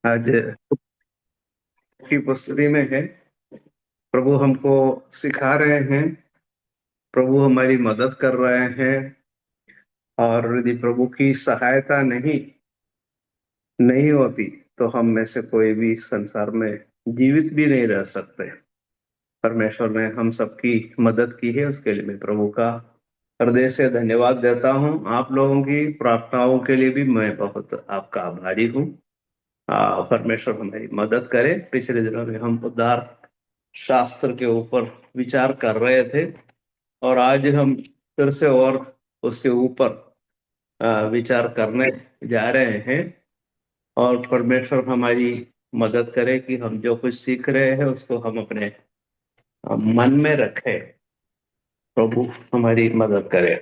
आज की पुस्तक में है। प्रभु हमको सिखा रहे हैं, प्रभु हमारी मदद कर रहे हैं। और यदि प्रभु की सहायता नहीं नहीं होती तो हम में से कोई भी इस संसार में जीवित भी नहीं रह सकते। परमेश्वर ने हम सबकी मदद की है, उसके लिए मैं प्रभु का हृदय से धन्यवाद देता हूँ। आप लोगों की प्रार्थनाओं के लिए भी मैं बहुत आपका आभारी हूँ। परमेश्वर हमारी मदद करे। पिछले दिनों में हम उद्धार शास्त्र के ऊपर विचार कर रहे थे, और आज हम फिर से और उसके ऊपर विचार करने जा रहे हैं। और परमेश्वर हमारी मदद करे कि हम जो कुछ सीख रहे हैं उसको हम अपने मन में रखें। प्रभु हमारी मदद करे।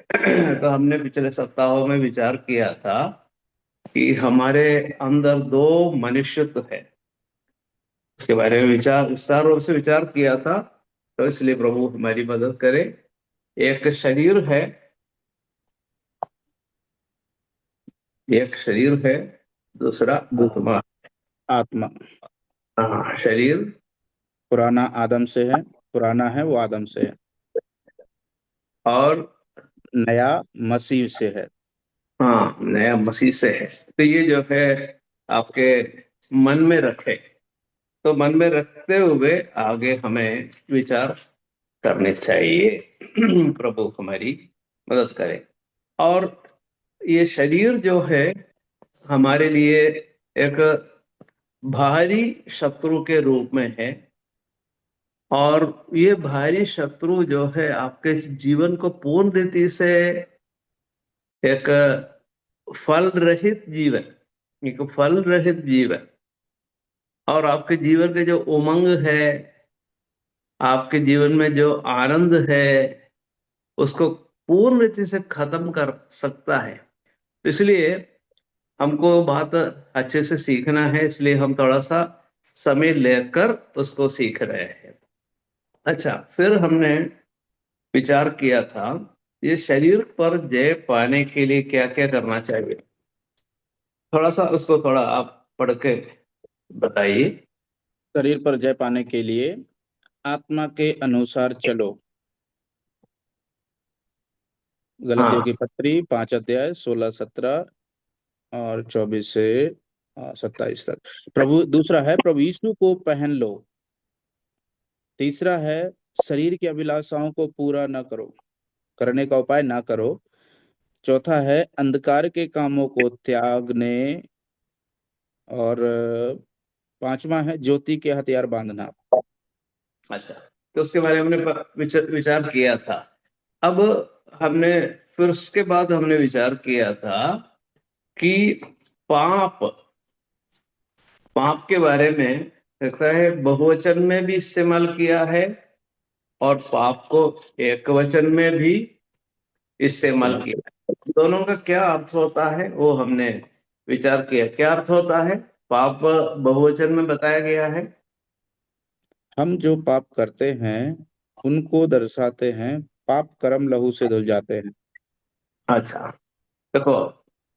तो हमने पिछले सप्ताहों में विचार किया था कि हमारे अंदर दो मनुष्यत्व है, इसके बारे में विचार विस्तार रूप से विचार किया था। तो इसलिए प्रभु हमारी मदद करे। एक शरीर है, एक शरीर है, दूसरा दूसरा आत्मा। आत्मा। हाँ, शरीर पुराना आदम से है, पुराना है वो आदम से है। और नया मसीह से है। हाँ, नया मसीह से है। तो ये जो है आपके मन में रखे। तो मन में रखते हुए आगे हमें विचार करने चाहिए। प्रभु हमारी मदद करे। और ये शरीर जो है हमारे लिए एक भारी शत्रु के रूप में है। और ये भारी शत्रु जो है आपके जीवन को पूर्ण रीति से एक फल रहित जीवन, एक फल रहित जीवन, और आपके जीवन के जो उमंग है, आपके जीवन में जो आनंद है, उसको पूर्ण रीति से खत्म कर सकता है। तो इसलिए हमको बात अच्छे से सीखना है, इसलिए हम थोड़ा सा समय लेकर उसको सीख रहे हैं। अच्छा, फिर हमने विचार किया था ये शरीर पर जय पाने के लिए क्या क्या करना चाहिए। थोड़ा सा उसको थोड़ा आप पढ़ के बताइए। शरीर पर जय पाने के लिए आत्मा के अनुसार चलो। गलतियों हाँ, की पत्री 5 अध्याय 16 17 और 24 से 27 तक। प्रभु दूसरा है, प्रभु यीशु को पहन लो। तीसरा है, शरीर की अभिलाषाओं को पूरा न करो, करने का उपाय ना करो। चौथा है, अंधकार के कामों को त्यागने। और पांचवा है, ज्योति के हथियार बांधना। अच्छा। तो उसके बारे में हमने विचार किया था। अब हमने फिर उसके बाद हमने विचार किया था कि पाप पाप के बारे में लगता है बहुवचन में भी इस्तेमाल किया है, और पाप को एक वचन में भी इस्तेमाल इस्तेमाल। किया है। दोनों का क्या अर्थ होता है वो हमने विचार किया। क्या अर्थ होता है? पाप बहुवचन में बताया गया है। हम जो पाप करते हैं उनको दर्शाते हैं, पाप कर्म लहू से धुल जाते हैं। अच्छा, देखो,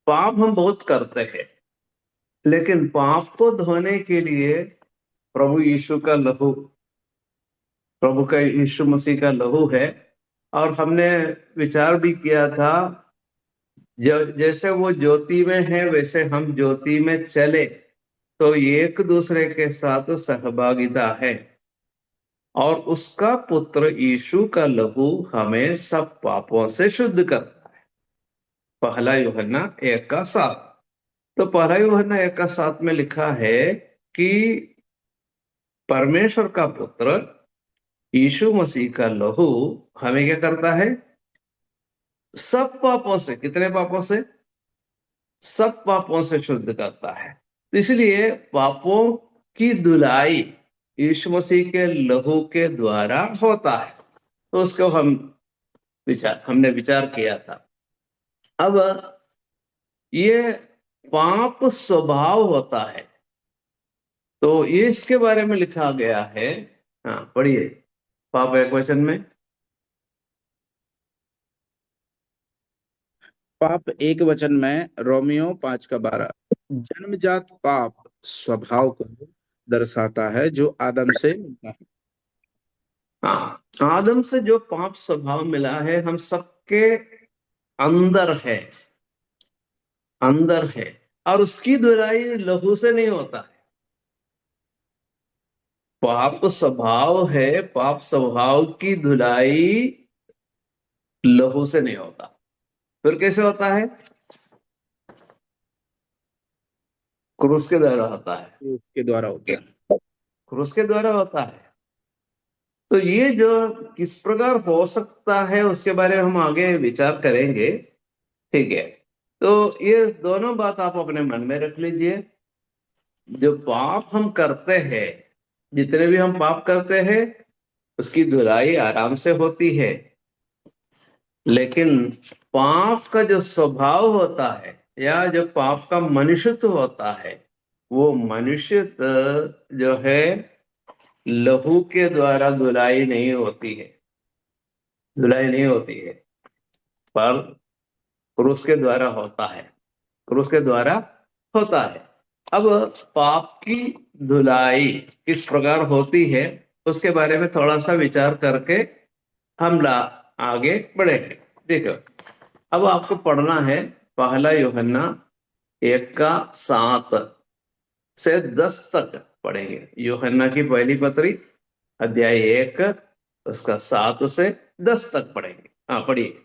पाप हम बहुत करते हैं, लेकिन पाप को धोने के लिए प्रभु यीशु का लहू, प्रभु का यीशु मसीह का लहू है। और हमने विचार भी किया था, जैसे वो ज्योति में है वैसे हम ज्योति में चले तो ये एक दूसरे के साथ सहभागिता है। और उसका पुत्र यीशु का लहू हमें सब पापों से शुद्ध करता है। पहला यूहन्ना 1:7। तो पहला यूहन्ना 1:7 में लिखा है कि परमेश्वर का पुत्र यीशु मसीह का लहू हमें क्या करता है? सब पापों से, कितने पापों से? सब पापों से शुद्ध करता है। तो इसलिए पापों की धुलाई यीशु मसीह के लहू के द्वारा होता है। तो उसको हमने विचार किया था। अब ये पाप स्वभाव होता है, तो ये इसके बारे में लिखा गया है। हाँ, पढ़िए। पाप एक वचन में। पाप एक वचन में, रोमियो 5 का 12। जन्मजात पाप स्वभाव को दर्शाता है जो आदम से मिलता है। हाँ, आदम से जो पाप स्वभाव मिला है हम सबके अंदर है, अंदर है। और उसकी धुलाई लहू से नहीं होता है। पाप स्वभाव है, पाप स्वभाव की धुलाई लहू से नहीं होता। फिर कैसे होता है? क्रूस के द्वारा होता है। ये उसके द्वारा होता है। क्रूस के द्वारा होता है। तो ये जो किस प्रकार हो सकता है उसके बारे में हम आगे विचार करेंगे। ठीक है। तो ये दोनों बात आप अपने मन में रख लीजिए। जो पाप हम करते हैं, जितने भी हम पाप करते हैं, उसकी धुलाई आराम से होती है। लेकिन पाप का जो स्वभाव होता है या जो पाप का मनुष्यत्व होता है, वो मनुष्यत्व जो है लहू के द्वारा धुलाई नहीं होती है, धुलाई नहीं होती है, पर क्रूस के द्वारा होता है, क्रूस के द्वारा होता है। अब पाप की धुलाई किस प्रकार होती है उसके बारे में थोड़ा सा विचार करके हम आगे बढ़ेंगे। देखो, अब आपको पढ़ना है पहला यूहन्ना 1:7 से 10 तक पढ़ेंगे। यूहन्ना की पहली पत्री अध्याय 1 उसका 7 से 10 तक पढ़ेंगे। हाँ, पढ़िए।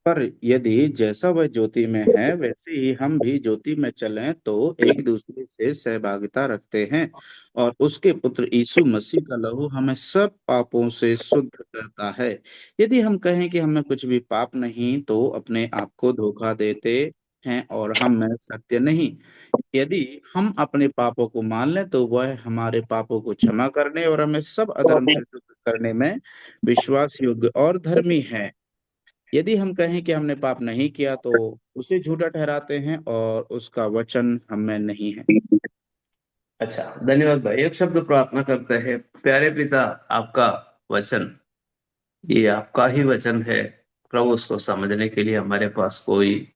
पर यदि जैसा वह ज्योति में है वैसे ही हम भी ज्योति में चलें तो एक दूसरे से सहभागिता रखते हैं, और उसके पुत्र यीशु मसीह का लहू हमें सब पापों से शुद्ध करता है। यदि हम कहें कि हमें कुछ भी पाप नहीं तो अपने आप को धोखा देते हैं और हम में सत्य नहीं। यदि हम अपने पापों को मान लें तो वह हमारे पापों को क्षमा करने और हमें सब अधर्म से शुद्ध करने में विश्वास योग्य और धर्मी है। यदि हम कहें कि हमने पाप नहीं किया तो उसे झूठा ठहराते हैं और उसका वचन हम में नहीं है। अच्छा, धन्यवाद भाई। एक शब्द प्रार्थना करते हैं। प्यारे पिता, आपका वचन, ये आपका ही वचन है प्रभु। उसको समझने के लिए हमारे पास कोई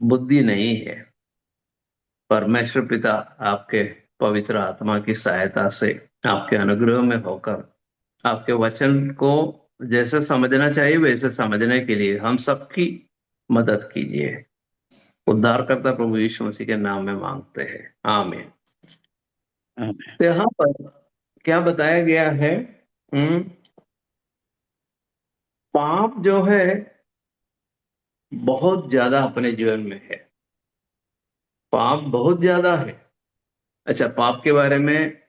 बुद्धि नहीं है। परमेश्वर पिता, आपके पवित्र आत्मा की सहायता से, आपके अनुग्रह में होकर आपके वचन को जैसे समझना चाहिए वैसे समझने के लिए हम सबकी मदद कीजिए। उद्धारकर्ता प्रभु यीशु मसीह के नाम में मांगते हैं, आमीन। आमीन। तो यहाँ पर क्या बताया गया है? पाप जो है बहुत ज्यादा अपने जीवन में है। पाप बहुत ज्यादा है। अच्छा, पाप के बारे में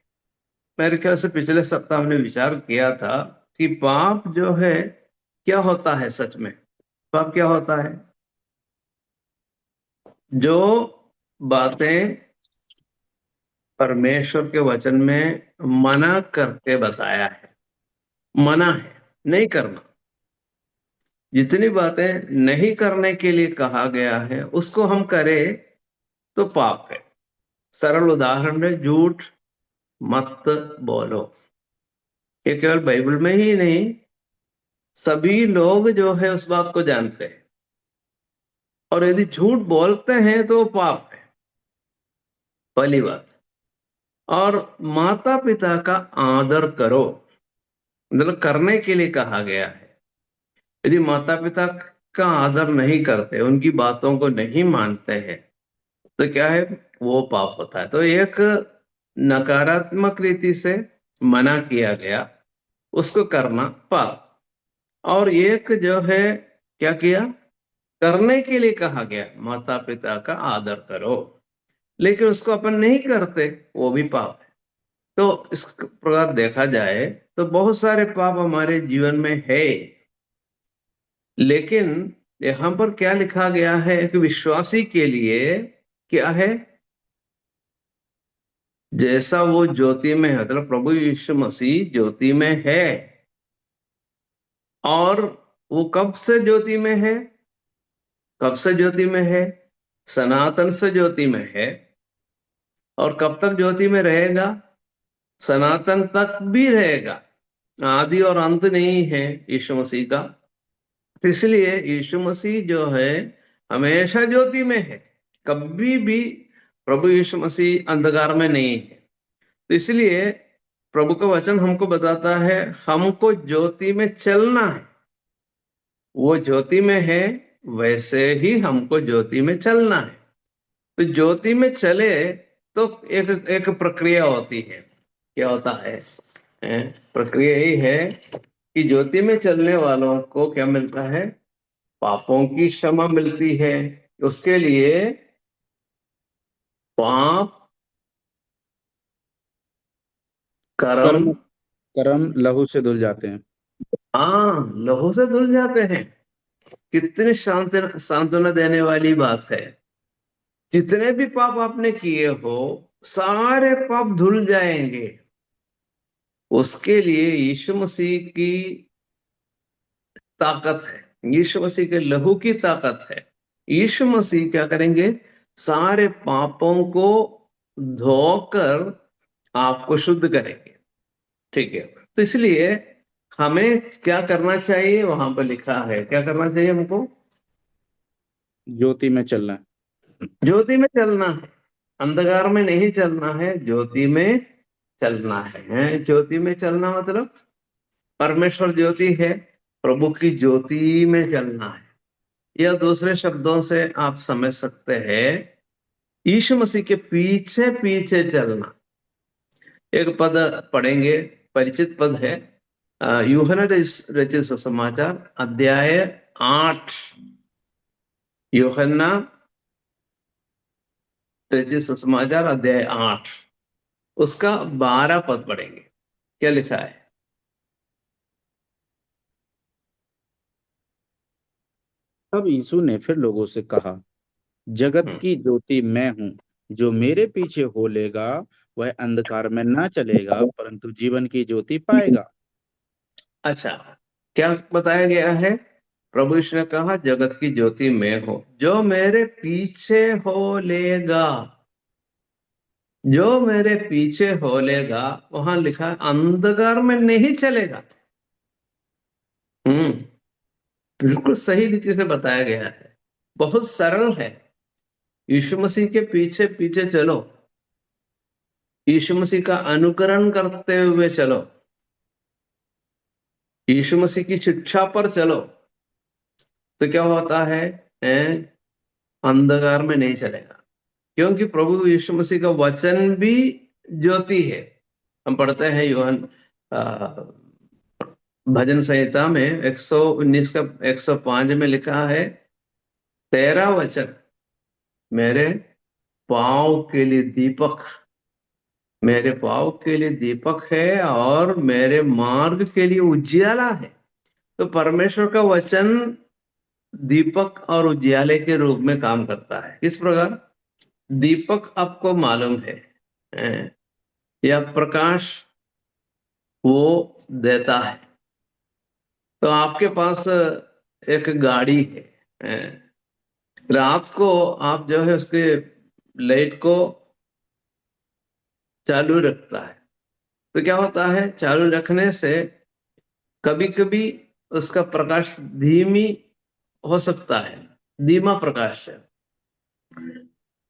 मेरे ख्याल से पिछले सप्ताह हमने विचार किया था कि पाप जो है क्या होता है सच में। पाप क्या होता है? जो बातें परमेश्वर के वचन में मना करके बताया है, मना है नहीं करना। जितनी बातें नहीं करने के लिए कहा गया है उसको हम करें तो पाप है। सरल उदाहरण है, झूठ मत बोलो। ये केवल बाइबल में ही नहीं, सभी लोग जो है उस बात को जानते हैं। और यदि झूठ बोलते हैं तो वो पाप है, पहली बात। और माता पिता का आदर करो, मतलब करने के लिए कहा गया है। यदि माता पिता का आदर नहीं करते, उनकी बातों को नहीं मानते हैं, तो क्या है? वो पाप होता है। तो एक नकारात्मक रीति से मना किया गया, उसको करना पाप। और एक जो है क्या किया? करने के लिए कहा गया, माता पिता का आदर करो, लेकिन उसको अपन नहीं करते, वो भी पाप है। तो इस प्रकार देखा जाए तो बहुत सारे पाप हमारे जीवन में है। लेकिन यहां पर क्या लिखा गया है कि विश्वासी के लिए क्या है? जैसा वो ज्योति में है, मतलब प्रभु यीशु मसीह ज्योति में है। और वो कब से ज्योति में है? कब से ज्योति में है? सनातन से ज्योति में है। और कब तक ज्योति में रहेगा? सनातन तक भी रहेगा। आदि और अंत नहीं है यीशु मसीह का। तो इसलिए यीशु मसीह जो है हमेशा ज्योति में है, कभी भी प्रभु यीशु मसीह अंधकार में नहीं है। तो इसलिए प्रभु का वचन हमको बताता है हमको ज्योति में चलना है। वो ज्योति में है, वैसे ही हमको ज्योति में चलना है। तो ज्योति में चले तो एक एक प्रक्रिया होती है। क्या होता है? प्रक्रिया यही है कि ज्योति में चलने वालों को क्या मिलता है? पापों की क्षमा मिलती है। उसके लिए पाप, कर्म, कर्म, कर्म लहू से धुल जाते हैं। हाँ, लहू से धुल जाते हैं। कितनी सांत्वना देने वाली बात है। जितने भी पाप आपने किए हो, सारे पाप धुल जाएंगे। उसके लिए यीशु मसीह की ताकत है, यीशु मसीह के लहू की ताकत है। यीशु मसीह क्या करेंगे? सारे पापों को धोकर आपको शुद्ध करेंगे। ठीक है। तो इसलिए हमें क्या करना चाहिए? वहां पर लिखा है क्या करना चाहिए हमको? ज्योति में चलना है। ज्योति में चलना है। अंधकार में नहीं चलना है, ज्योति में चलना है। ज्योति में चलना मतलब परमेश्वर ज्योति है, प्रभु की ज्योति में चलना है। या दूसरे शब्दों से आप समझ सकते हैं, यीशु मसीह के पीछे पीछे चलना। एक पद पढ़ेंगे, परिचित पद है। यूहन्ना रचित सुसमाचार अध्याय 8। यूहन्ना रचित सुसमाचार अध्याय 8, उसका 12 पद पढ़ेंगे। क्या लिखा है? तब यीशु ने फिर लोगों से कहा, जगत हम्म, की ज्योति मैं हूँ। जो मेरे पीछे हो लेगा वह अंधकार में ना चलेगा, परंतु जीवन की ज्योति पाएगा। अच्छा, क्या बताया गया है? प्रभु यीशु ने कहा जगत की ज्योति मैं हूं, जो मेरे पीछे हो लेगा। जो मेरे पीछे हो लेगा, वहां लिखा है अंधकार में नहीं चलेगा। हम्म, बिल्कुल सही रीति से बताया गया है। बहुत सरल है। यीशु मसीह के पीछे पीछे चलो, यीशु मसीह का अनुकरण करते हुए चलो, यीशु मसीह की शिक्षा पर चलो, तो क्या होता है? हैं? अंधकार में नहीं चलेगा। क्योंकि प्रभु यीशु मसीह का वचन भी ज्योति है। हम पढ़ते हैं यूहन भजन संहिता में 119 का 105 में लिखा है, तेरा वचन मेरे पाँव के लिए दीपक, मेरे पाँव के लिए दीपक है और मेरे मार्ग के लिए उजियाला है। तो परमेश्वर का वचन दीपक और उजियाले के रूप में काम करता है। किस प्रकार? दीपक आपको मालूम है, या प्रकाश वो देता है। तो आपके पास एक गाड़ी है, रात को आप जो है उसके लाइट को चालू रखता है। तो क्या होता है? चालू रखने से कभी कभी उसका प्रकाश धीमी हो सकता है, धीमा प्रकाश है,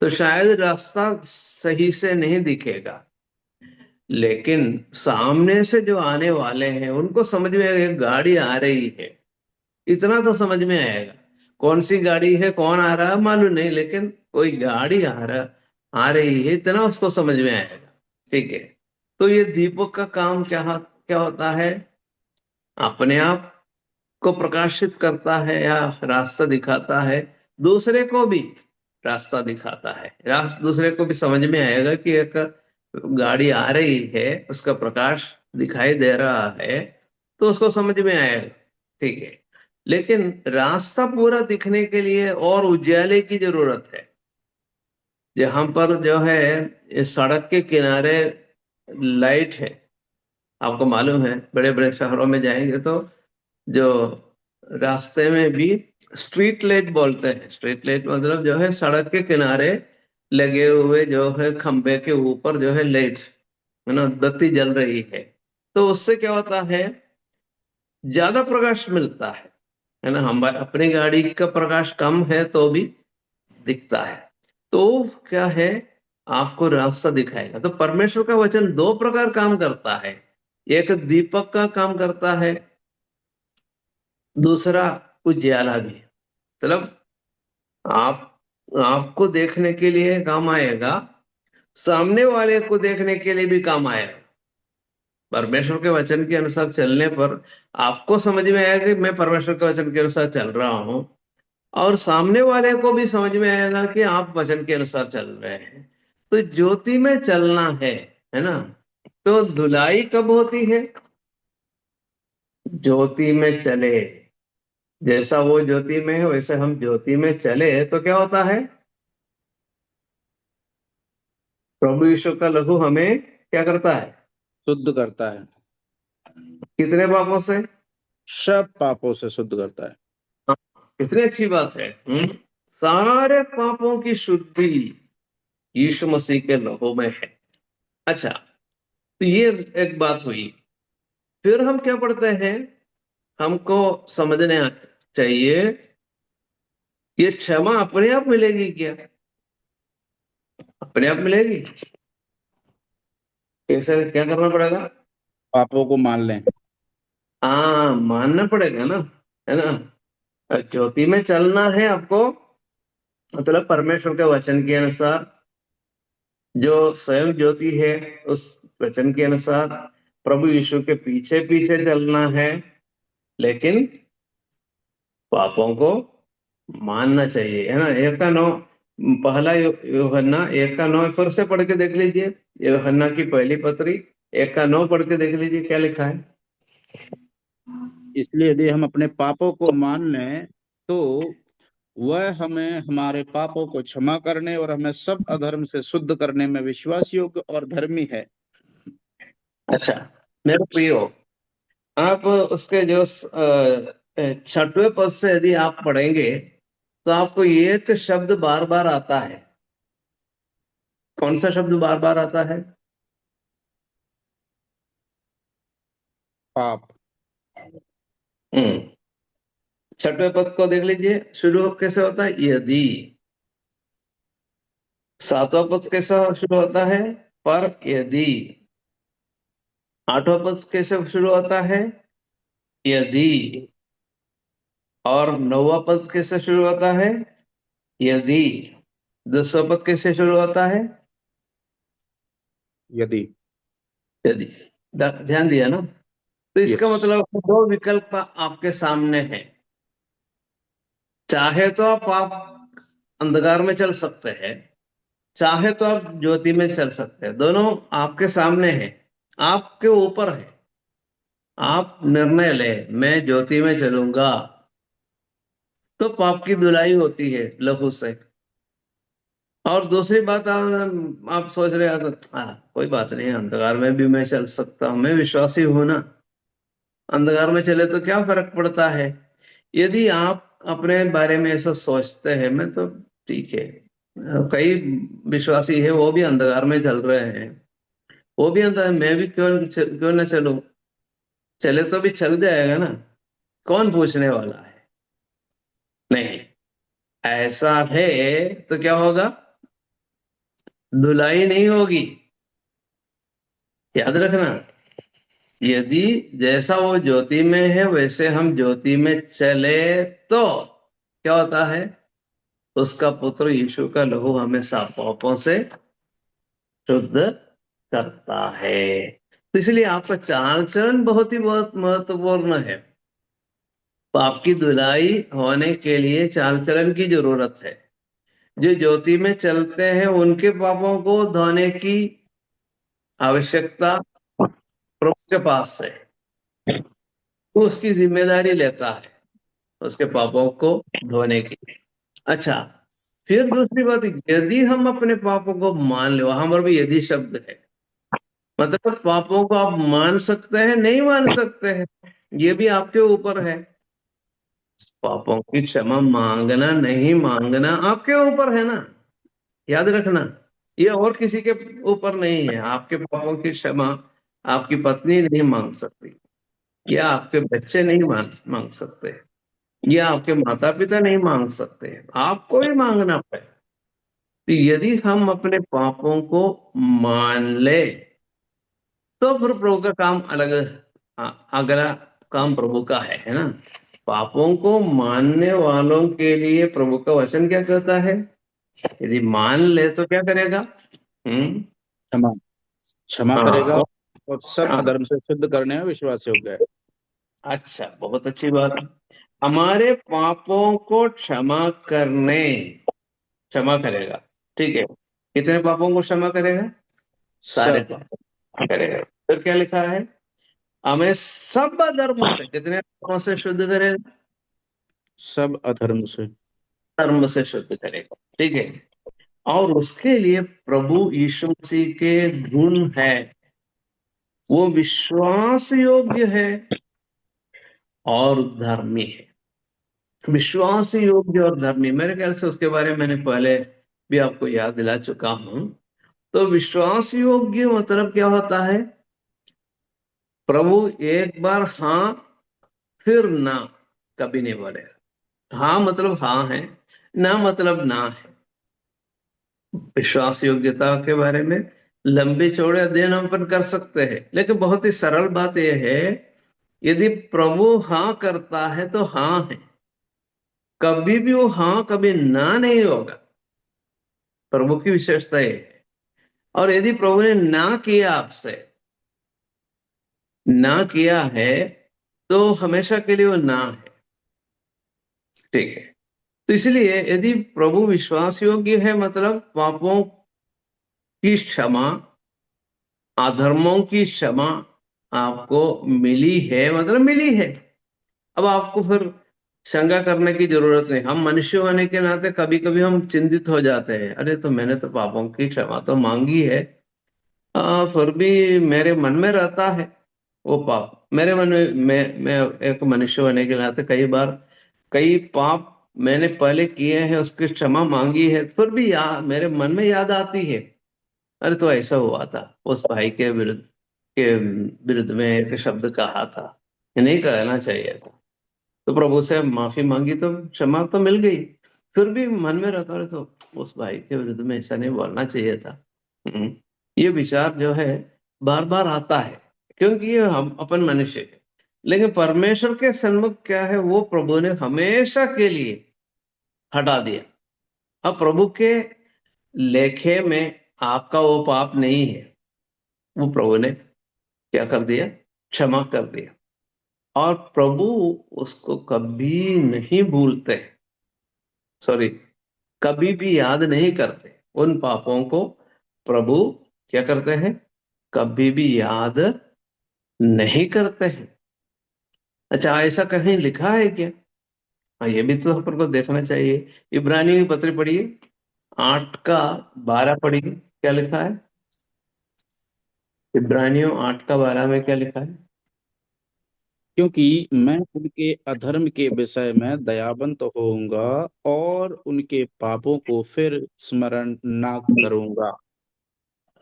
तो शायद रास्ता सही से नहीं दिखेगा। लेकिन सामने से जो आने वाले हैं उनको समझ में आएगा गाड़ी आ रही है। इतना तो समझ में आएगा। कौन सी गाड़ी है, कौन आ रहा है मालूम नहीं, लेकिन कोई गाड़ी आ रही है, इतना उसको समझ में आएगा। ठीक है। तो ये दीपक का काम क्या क्या होता है? अपने आप को प्रकाशित करता है या रास्ता दिखाता है, दूसरे को भी रास्ता दिखाता है। दूसरे को भी समझ में आएगा कि एक गाड़ी आ रही है, उसका प्रकाश दिखाई दे रहा है, तो उसको समझ में आएगा। ठीक है। लेकिन रास्ता पूरा दिखने के लिए और उजाले की जरूरत है। जहां पर जो है इस सड़क के किनारे लाइट है, आपको मालूम है बड़े बड़े शहरों में जाएंगे तो जो रास्ते में भी स्ट्रीट लाइट बोलते हैं। स्ट्रीट लाइट मतलब जो है सड़क के किनारे लगे हुए जो है खंबे के ऊपर जो है लाइट, है ना, बत्ती जल रही है। तो उससे क्या होता है? ज्यादा प्रकाश मिलता है ना। हम अपनी गाड़ी का प्रकाश कम है तो भी दिखता है। तो क्या है? आपको रास्ता दिखाएगा। तो परमेश्वर का वचन दो प्रकार काम करता है। एक दीपक का काम करता है, दूसरा उजियाला भी। मतलब आप आपको देखने के लिए काम आएगा, सामने वाले को देखने के लिए भी काम आएगा। परमेश्वर के वचन के अनुसार चलने पर आपको समझ में आएगा कि मैं परमेश्वर के वचन के अनुसार चल रहा हूं, और सामने वाले को भी समझ में आएगा कि आप वचन के अनुसार चल रहे हैं। तो ज्योति में चलना है ना। तो धुलाई कब होती है? ज्योति में चले। जैसा वो ज्योति में है वैसे हम ज्योति में चले तो क्या होता है? प्रभु यीशु का लहू हमें क्या करता है? शुद्ध करता है, कितने पापों से? सब पापों से शुद्ध करता है। हाँ, कितनी अच्छी बात है। सारे पापों की शुद्धि यीशु मसीह के लहू में है। अच्छा, तो ये एक बात हुई। फिर हम क्या पढ़ते हैं? हमको समझने चाहिए, ये क्षमा अपने आप मिलेगी क्या? अपने आप मिलेगी? कैसे, क्या करना पड़ेगा? पापों को मान लें। हाँ, मानना पड़ेगा ना, है ना। ज्योति में चलना है आपको, मतलब परमेश्वर के वचन के अनुसार, जो स्वयं ज्योति है उस वचन के अनुसार प्रभु यीशु के पीछे पीछे चलना है। लेकिन पापों को मानना चाहिए, है ना। एक का नौ, पहला यूहन्ना एक का नौ फिर से पढ़ के देख लीजिए। यूहन्ना की पहली पत्री एक का नौ पढ़ के देख लीजिए क्या लिखा है। इसलिए यदि हम अपने पापों को मान लें तो वह हमें हमारे पापों को क्षमा करने और हमें सब अधर्म से शुद्ध करने में विश्वास योग्य और धर्मी है। अच्छा, मेरे प्रियो, आप उसके जो छठवें पद से यदि आप पढ़ेंगे तो आपको एक शब्द बार बार आता है। कौन सा शब्द बार बार आता है? पाप। हम्म छठवें पद को देख लीजिए, शुरू कैसे होता है? यदि। सातवां पद कैसा शुरू होता है? पर यदि। आठवां पद कैसे शुरू होता है? यदि। और नौवां पद कैसे शुरू होता है? यदि। 10वां पद कैसे शुरू होता है? यदि। यदि। ध्यान दिया ना। तो इसका यस। मतलब दो विकल्प आपके सामने है। चाहे तो आप अंधकार में चल सकते हैं, चाहे तो आप ज्योति में चल सकते हैं। दोनों आपके सामने है, आपके ऊपर है। आप निर्णय ले, मैं ज्योति में चलूंगा तो पाप की धुलाई होती है लहू से। और दूसरी बात, आप सोच रहे हैं तो कोई बात नहीं, अंधकार में भी मैं चल सकता हूं, मैं विश्वासी हूं ना, अंधकार में चले तो क्या फर्क पड़ता है। यदि आप अपने बारे में ऐसा सोचते हैं, मैं तो ठीक है। कई विश्वासी है वो भी अंधकार में चल रहे हैं, वो भी अंधकार, मैं भी क्यों ना चलूं। चले तो भी चल जाएगा ना, कौन पूछने वाला है। नहीं, ऐसा है तो क्या होगा? धुलाई नहीं होगी। याद रखना, यदि जैसा वो ज्योति में है वैसे हम ज्योति में चले तो क्या होता है? उसका पुत्र यीशु का लहू हमें सब पापों से शुद्ध करता है। तो इसलिए आपका चाल चलन बहुत महत्वपूर्ण है। पाप की धुलाई होने के लिए चाल चलन की जरूरत है। जो ज्योति में चलते हैं उनके पापों को धोने की आवश्यकता प्रभु के पास है। वो उसकी जिम्मेदारी लेता है उसके पापों को धोने की। अच्छा, फिर दूसरी बात, यदि हम अपने पापों को मान ले, वहां पर भी यदि शब्द है। मतलब पापों को आप मान सकते हैं, नहीं मान सकते हैं, ये भी आपके ऊपर है। पापों की क्षमा मांगना नहीं मांगना आपके ऊपर है ना। याद रखना, ये और किसी के ऊपर नहीं है। आपके पापों की क्षमा आपकी पत्नी नहीं मांग सकती, या आपके बच्चे नहीं मांग सकते, या आपके माता पिता नहीं मांग सकते, आपको ही मांगना पड़ेगा। तो यदि हम अपने पापों को मान ले तो फिर प्रभु का काम अलग, अगला काम प्रभु का है ना। पापों को मानने वालों के लिए प्रभु का वचन क्या कहता है? यदि मान ले तो क्या करेगा? हम्म। क्षमा क्षमा हाँ करेगा और सब हाँ, अधर्म से शुद्ध करने में विश्वास योग्य है। अच्छा, बहुत अच्छी बात है। हमारे पापों को क्षमा करेगा। ठीक है, कितने पापों को क्षमा करेगा? सारे सब पापों करेगा। फिर क्या लिखा है? हमें सब धर्म से, कितने धर्मों से शुद्ध करेगा? सब अधर्म से। धर्म से शुद्ध करेगा। ठीक है, और उसके लिए प्रभु यीशु मसीह के गुण है, वो विश्वास योग्य है और धर्मी है। विश्वास योग्य और धर्मी, मेरे ख्याल से उसके बारे में मैंने पहले भी आपको याद दिला चुका हूं। तो विश्वास योग्य मतलब क्या होता है? प्रभु एक बार हाँ फिर ना कभी नहीं बोलेगा। हाँ मतलब हाँ है, ना मतलब ना है। विश्वास योग्यता के बारे में लंबे चौड़े अध्ययन हम अपन कर सकते हैं, लेकिन बहुत ही सरल बात यह है, यदि प्रभु हाँ करता है तो हाँ है, कभी भी वो हाँ कभी ना नहीं होगा। प्रभु की विशेषता ये है। और यदि प्रभु ने ना किया, आपसे ना किया है, तो हमेशा के लिए वो ना है। ठीक है, तो इसलिए यदि प्रभु विश्वास योग्य है, मतलब पापों की क्षमा, अधर्मों की क्षमा आपको मिली है, मतलब मिली है। अब आपको फिर शंका करने की जरूरत नहीं। हम मनुष्य होने के नाते कभी कभी हम चिंतित हो जाते हैं, अरे तो मैंने तो पापों की क्षमा तो मांगी है, फिर भी मेरे मन में रहता है वो पाप। मेरे मन में, मैं एक मनुष्य होने के नाते कई बार कई पाप मैंने पहले किए हैं, उसकी क्षमा मांगी है, फिर भी मेरे मन में याद आती है, अरे तो ऐसा हुआ था, उस भाई के विरुद्ध में एक शब्द कहा था, ये नहीं कहना चाहिए था। तो प्रभु से माफी मांगी तो क्षमा तो मिल गई, फिर भी मन में रहता है, तो उस भाई के विरुद्ध में ऐसा नहीं बोलना चाहिए था। हम्म। ये विचार जो है बार बार आता है, क्योंकि ये हम अपन मनुष्य है। लेकिन परमेश्वर के सन्मुख क्या है, वो प्रभु ने हमेशा के लिए हटा दिया। अब प्रभु के लेखे में आपका वो पाप नहीं है, वो प्रभु ने क्या कर दिया? क्षमा कर दिया। और प्रभु उसको कभी नहीं भूलते, सॉरी, कभी भी याद नहीं करते उन पापों को। प्रभु क्या करते हैं? कभी भी याद नहीं करते हैं। अच्छा, ऐसा कहीं लिखा है क्या? हाँ, ये भी तो अपन को देखना चाहिए। इब्रानियों की पत्री पढ़िए, 8 का 12 पढ़िए, क्या लिखा है? इब्रानियों 8 का 12 में क्या लिखा है? क्योंकि मैं उनके अधर्म के विषय में दयावंत होऊंगा और उनके पापों को फिर स्मरण ना करूंगा।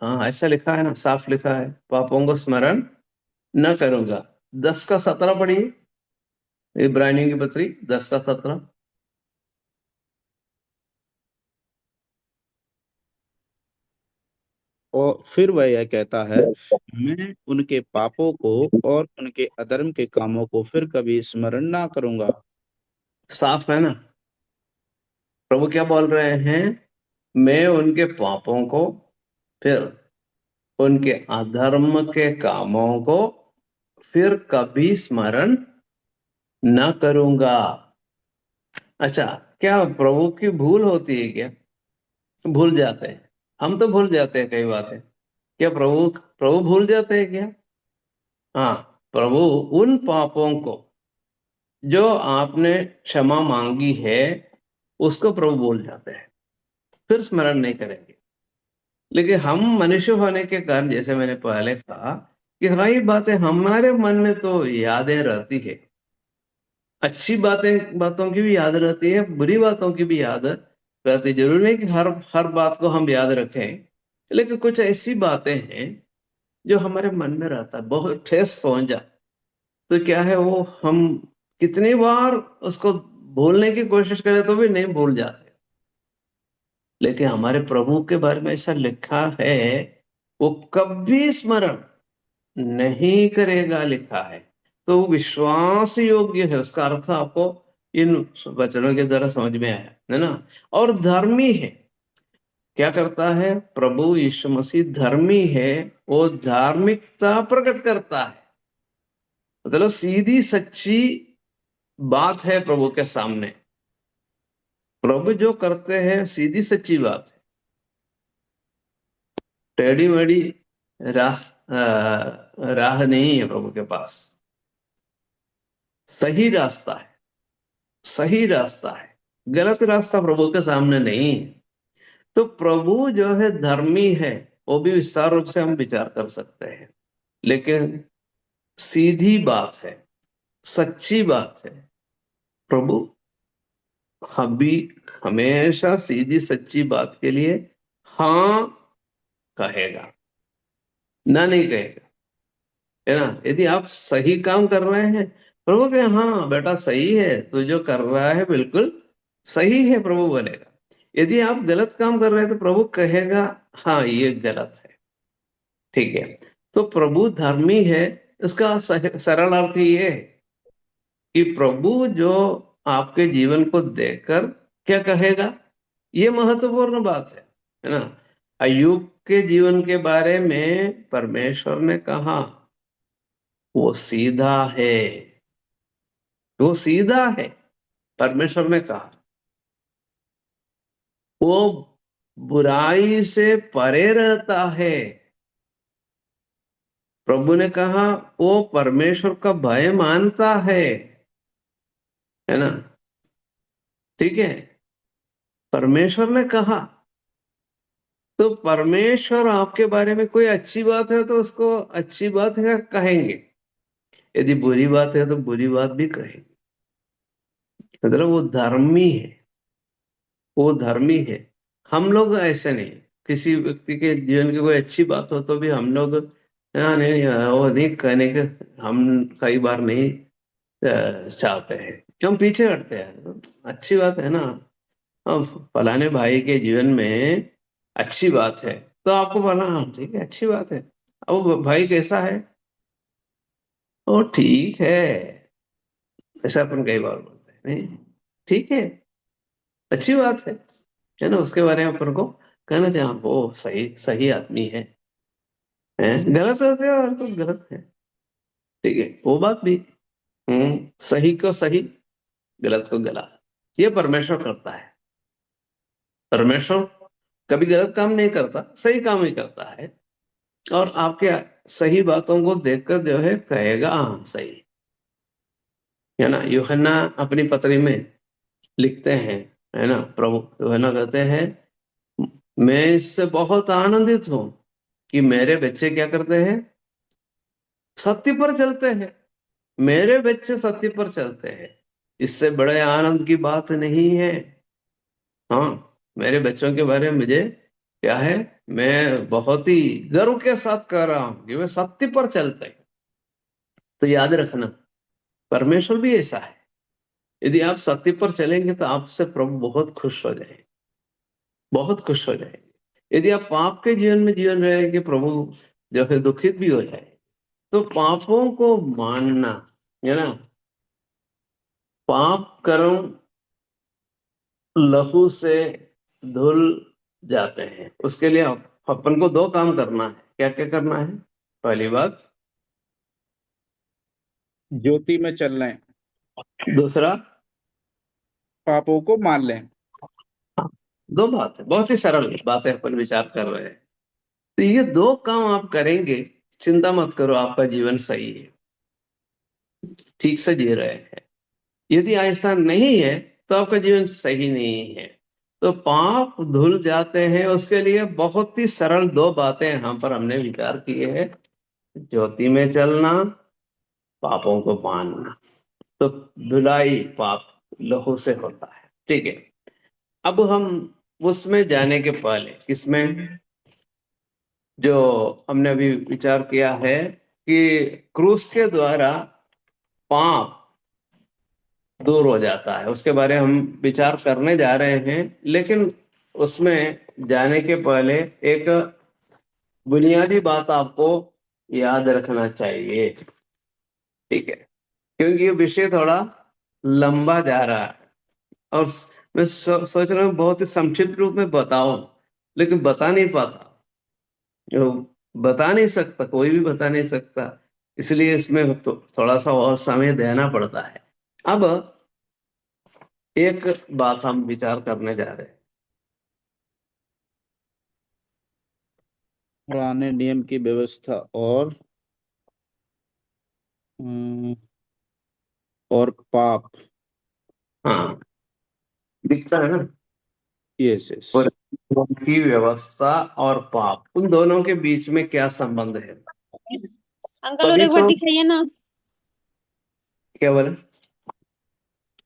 हाँ, ऐसा लिखा है ना, साफ लिखा है, पापों को स्मरण न करूंगा। 10 का 17 पढ़िए, इब्रानियों की पत्री 10 का 17। और फिर वह यह कहता है, मैं उनके पापों को और उनके अधर्म के कामों को फिर कभी स्मरण ना करूंगा। साफ है ना? प्रभु क्या बोल रहे हैं? मैं उनके पापों को, फिर उनके अधर्म के कामों को फिर कभी स्मरण न करूंगा। अच्छा, क्या प्रभु की भूल होती है क्या? भूल जाते हैं, हम तो भूल जाते हैं कई बातें। क्या प्रभु प्रभु भूल जाते हैं क्या? हाँ, प्रभु उन पापों को जो आपने क्षमा मांगी है, उसको प्रभु भूल जाते हैं, फिर स्मरण नहीं करेंगे। लेकिन हम मनुष्य होने के कारण, जैसे मैंने पहले कहा, कि कई बातें हमारे मन में तो यादें रहती है। अच्छी बातों की भी याद रहती है, बुरी बातों की भी याद रहती है। जरूरी नहीं कि हर हर बात को हम याद रखें, लेकिन कुछ ऐसी बातें हैं जो हमारे मन में रहता है, बहुत ठेस पहुंच जाए, तो क्या है वो, हम कितनी बार उसको भूलने की कोशिश करें तो भी नहीं भूल जाते। लेकिन हमारे प्रभु के बारे में ऐसा लिखा है, वो कभी स्मरण नहीं करेगा, लिखा है। तो वो विश्वास योग्य है, उसका अर्थ आपको इन वचनों के द्वारा समझ में आया है ना। और धर्मी है, क्या करता है? प्रभु यीशु मसीह धर्मी है, वो धार्मिकता प्रकट करता है। मतलब सीधी सच्ची बात है प्रभु के सामने। प्रभु जो करते हैं सीधी सच्ची बात है, टेढ़ी मेढ़ी राह नहीं है प्रभु के पास। सही रास्ता है, सही रास्ता है, गलत रास्ता प्रभु के सामने नहीं है। तो प्रभु जो है धर्मी है, वो भी विस्तार रूप से हम विचार कर सकते हैं। लेकिन सीधी बात है, सच्ची बात है। प्रभु हम भी हमेशा सीधी सच्ची बात के लिए हाँ कहेगा, ना नहीं कहेगा, है ना। यदि आप सही काम कर रहे हैं, प्रभु के हाँ बेटा सही है, तू जो कर रहा है बिल्कुल सही है, प्रभु बोलेगा। यदि आप गलत काम कर रहे हैं तो प्रभु कहेगा हाँ ये गलत है, ठीक है। तो प्रभु धर्मी है, इसका सरल अर्थ ये है कि प्रभु जो आपके जीवन को देखकर क्या कहेगा, ये महत्वपूर्ण बात है ना। अय्यूब के जीवन के बारे में परमेश्वर ने कहा वो सीधा है, वो सीधा है, परमेश्वर ने कहा। वो बुराई से परे रहता है, प्रभु ने कहा। वो परमेश्वर का भय मानता है ना, ठीक है। परमेश्वर ने कहा, तो परमेश्वर आपके बारे में कोई अच्छी बात है तो उसको अच्छी बात है कहेंगे, यदि बुरी बात है तो बुरी बात भी कहेंगे। मतलब वो धर्मी है, वो धर्मी है। हम लोग ऐसे नहीं, किसी व्यक्ति के जीवन की कोई अच्छी बात हो तो भी हम लोग हाँ नहीं नहीं, वो नहीं कहने के हम कई बार नहीं चाहते हैं, क्यों पीछे हटते हैं। अच्छी बात है ना, अब फलाने भाई के जीवन में अच्छी बात है तो आपको बोला हाँ ठीक है अच्छी बात है। अब वो भाई कैसा है? वो ठीक है, ऐसा अपन कई बार बोलते हैं नहीं, ठीक है, अच्छी बात है ना। उसके बारे में अपन को कहना चाहिए हाँ, वो सही सही आदमी है? गलत हो गया और तो गलत है, ठीक है, वो बात भी। सही को सही, गलत को गलत, ये परमेश्वर करता है। परमेश्वर कभी गलत काम नहीं करता, सही काम ही करता है। और आपके सही बातों को देखकर जो है कहेगा हाँ सही, है ना। यूहन्ना अपनी पत्री में लिखते हैं, है ना, प्रभु यूहन्ना कहते हैं मैं इससे बहुत आनंदित हूं कि मेरे बच्चे क्या करते हैं, सत्य पर चलते हैं। मेरे बच्चे सत्य पर चलते हैं, इससे बड़े आनंद की बात नहीं है। हाँ, मेरे बच्चों के बारे में मुझे क्या है, मैं बहुत ही गर्व के साथ कह रहा हूं कि वे सत्य पर चलते हैं। तो याद रखना, परमेश्वर भी ऐसा है। यदि आप सत्य पर चलेंगे तो आपसे प्रभु बहुत खुश हो जाएंगे, बहुत खुश हो जाएंगे। यदि आप पाप के जीवन में जीवन रहेंगे, प्रभु जो है दुखित भी हो जाए। तो पापों को मानना, है ना, पाप कर्म लहू से धुल जाते हैं। उसके लिए अपन को दो काम करना है। क्या क्या करना है? पहली बात, ज्योति में चल लें, दूसरा, पापों को मान लें। हाँ, दो बात है, बहुत ही सरल बातें अपन विचार कर रहे हैं। तो ये दो काम आप करेंगे, चिंता मत करो, आपका जीवन सही है, ठीक से जी रहे हैं। यदि ऐसा नहीं है तो आपका जीवन सही नहीं है। तो पाप धुल जाते हैं, उसके लिए बहुत ही सरल दो बातें यहाँ पर हमने विचार किए हैं। ज्योति में चलना, पापों को मानना। तो धुलाई पाप लहू से होता है, ठीक है। अब हम उसमें जाने के पहले, किसमें, जो हमने अभी विचार किया है कि क्रूस के द्वारा पाप दूर हो जाता है, उसके बारे में हम विचार करने जा रहे हैं। लेकिन उसमें जाने के पहले एक बुनियादी बात आपको याद रखना चाहिए। ठीक है, क्योंकि ये विषय थोड़ा लंबा जा रहा है और मैं सोच रहा हूँ बहुत ही संक्षिप्त रूप में बताऊं, लेकिन बता नहीं पाता। जो बता नहीं सकता, कोई भी बता नहीं सकता, इसलिए इसमें तो थोड़ा सा और समय देना पड़ता है। अब एक बात हम विचार करने जा रहे हैं। पुराने नियम की व्यवस्था अम, और पाप। हाँ, दिखता है ना। Yes yes. और की व्यवस्था और पाप, उन दोनों के बीच में क्या संबंध है? अंकल और तभी एक बार तो दिखाइए ना। क्या बोले?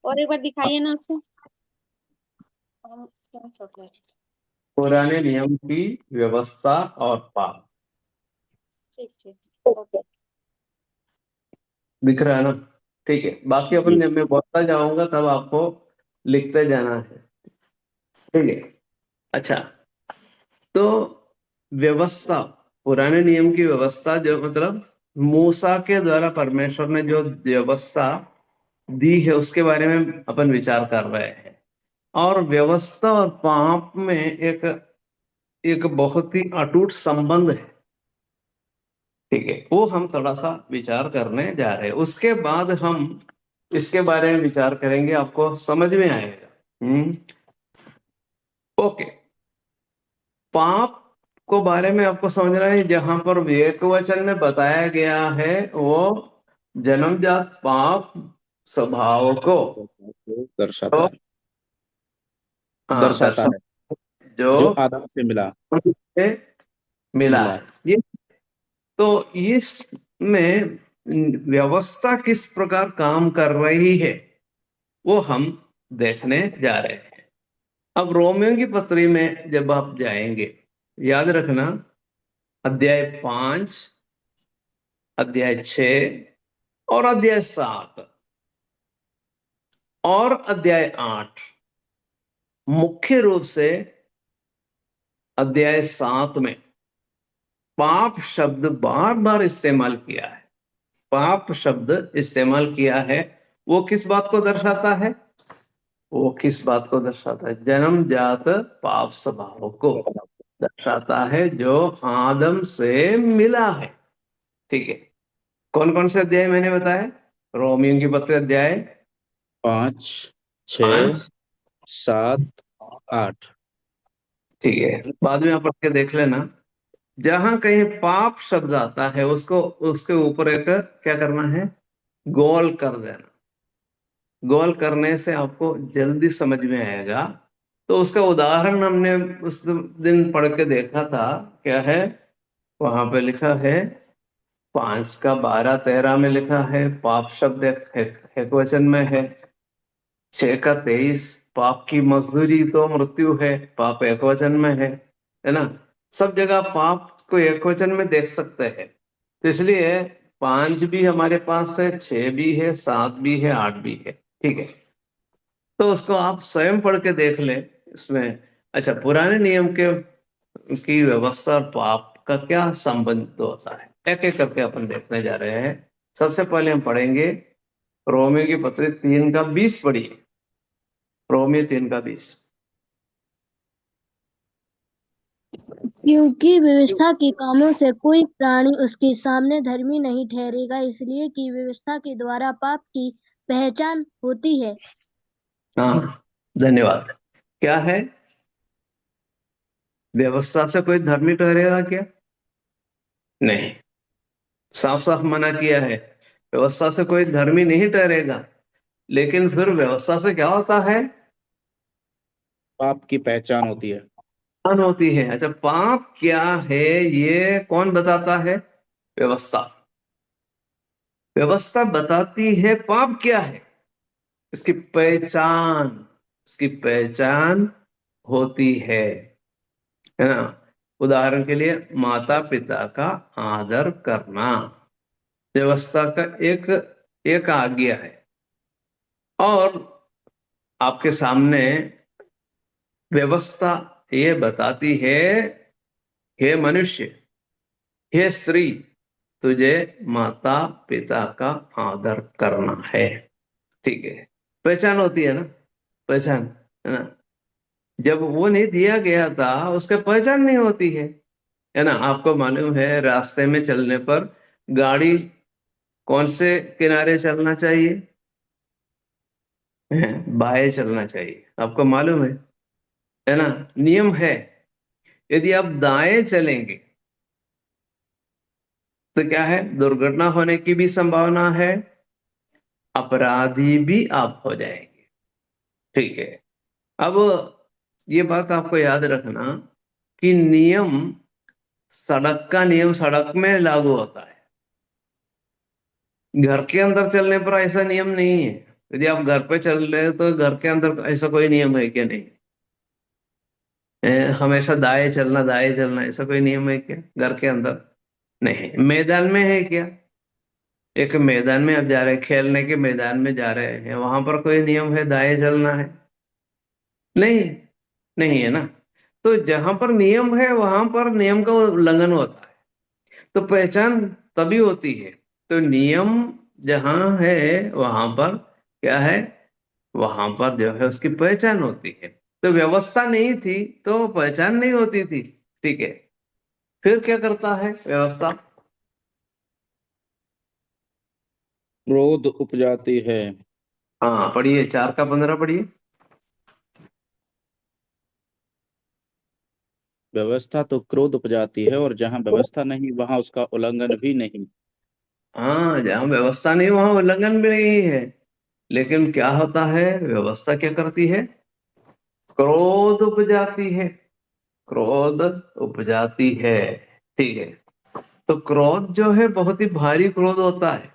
और एक बार दिखाइए ना आपसे। पुराने नियम की व्यवस्था और पाप। ठीक ठीक ओके। दिख रहा है ना? ठीक है, बाकी अपन जी। जब मैं बोलता जाऊंगा तब आपको लिखते जाना है। ठीक है। अच्छा, तो व्यवस्था, पुराने नियम की व्यवस्था जो मतलब मूसा के द्वारा परमेश्वर ने जो व्यवस्था दी है उसके बारे में अपन विचार कर रहे हैं। और व्यवस्था और पाप में एक एक बहुत ही अटूट संबंध है। ठीक है, वो हम थोड़ा सा विचार करने जा रहे हैं, उसके बाद हम इसके बारे में विचार करेंगे, आपको समझ में आएगा। ओके। पाप को बारे में आपको समझना है, जहां पर एक वचन में बताया गया है वो जन्मजात पाप स्वभाव को दर्शाता तो है। दर्शाता दर्शा है जो जो आदम से मिला। से मिला मिला। है ये। तो इसमें व्यवस्था किस प्रकार काम कर रही है वो हम देखने जा रहे हैं। अब रोमियो की पत्री में जब आप जाएंगे, याद रखना, अध्याय 5, अध्याय 6 और अध्याय 7 और अध्याय 8, मुख्य रूप से अध्याय 7 में पाप शब्द बार बार इस्तेमाल किया है। पाप शब्द इस्तेमाल किया है, वो किस बात को दर्शाता है? वो किस बात को दर्शाता है? जन्मजात पाप स्वभाव को दर्शाता है जो आदम से मिला है। ठीक है, कौन कौन से अध्याय मैंने बताया? रोमियो की पत्र अध्याय 5, 6, 5। 7, 8। ठीक है, बाद में आप पढ़ के देख लेना। जहां कहीं पाप शब्द आता है उसको उसके ऊपर एक क्या करना है? गोल कर देना। गोल करने से आपको जल्दी समझ में आएगा। तो उसका उदाहरण हमने उस दिन पढ़ के देखा था। क्या है वहां पे लिखा है? 5 का 12-13 में लिखा है पाप शब्द एक वचन में है। 6 का 23, पाप की मजदूरी तो मृत्यु है, पाप एक वचन में है ना? सब जगह पाप को एक वचन में देख सकते हैं। तो इसलिए 5 भी हमारे पास है, 6 भी है, 7 भी है, 8 भी है। ठीक है, तो उसको आप स्वयं पढ़ के देख लें इसमें। अच्छा, पुराने नियम के की व्यवस्था और पाप का क्या संबंध होता है, एक एक करके अपन देखने जा रहे हैं। सबसे पहले हम पढ़ेंगे रोमियो की पत्री 3 का 20 पढ़िए। रोमियो 3 का 20। क्योंकि व्यवस्था के कामों से कोई प्राणी उसके सामने धर्मी नहीं ठहरेगा, इसलिए कि व्यवस्था के द्वारा पाप की पहचान होती है। हाँ, धन्यवाद। क्या है? व्यवस्था से कोई धर्मी ठहरेगा क्या? नहीं, साफ साफ मना किया है, व्यवस्था से कोई धर्मी नहीं ठहरेगा। लेकिन फिर व्यवस्था से क्या होता है? पाप की पहचान होती है। पहचान होती है। अच्छा, पाप क्या है ये कौन बताता है? व्यवस्था। व्यवस्था बताती है पाप क्या है, इसकी पहचान, इसकी पहचान होती है ना? उदाहरण के लिए माता पिता का आदर करना व्यवस्था का एक एक आज्ञा है। और आपके सामने व्यवस्था ये बताती है, हे मनुष्य, हे स्त्री, तुझे माता पिता का आदर करना है। ठीक है, पहचान होती है ना, पहचान, है ना। जब वो नहीं दिया गया था उसका पहचान नहीं होती है ना। आपको मालूम है रास्ते में चलने पर गाड़ी कौन से किनारे चलना चाहिए? बाएं चलना चाहिए, आपको मालूम है ना, नियम है। यदि आप दाएं चलेंगे तो क्या है, दुर्घटना होने की भी संभावना है, अपराधी भी आप हो जाएंगे। ठीक है, अब ये बात आपको याद रखना कि नियम, सड़क का नियम सड़क में लागू होता है, घर के अंदर चलने पर ऐसा नियम नहीं है। यदि आप घर पे चल रहे हो तो घर के अंदर ऐसा कोई नियम है क्या? नहीं। हमेशा दाएं चलना ऐसा कोई नियम है क्या घर के अंदर? नहीं। मैदान में है क्या? एक मैदान में आप जा रहे हैं, खेलने के मैदान में जा रहे हैं, वहां पर कोई नियम है दाएं चलना है? नहीं, नहीं है ना। तो जहां पर नियम है वहां पर नियम का उल्लंघन होता है, तो पहचान तभी होती है। तो नियम जहां है वहां पर क्या है, वहां पर जो है उसकी पहचान होती है। तो व्यवस्था नहीं थी तो पहचान नहीं होती थी। ठीक है, फिर क्या करता है व्यवस्था? क्रोध उपजाती है। हाँ पढ़िए, 4 का 15 पढ़िए। व्यवस्था तो क्रोध उपजाती है, और जहाँ व्यवस्था नहीं वहां उसका उल्लंघन भी नहीं। हाँ, जहाँ व्यवस्था नहीं वहां उल्लंघन भी नहीं है। लेकिन क्या होता है, व्यवस्था क्या करती है? क्रोध उपजाती है, क्रोध उपजाती है। ठीक है, तो क्रोध जो है बहुत ही भारी क्रोध होता है।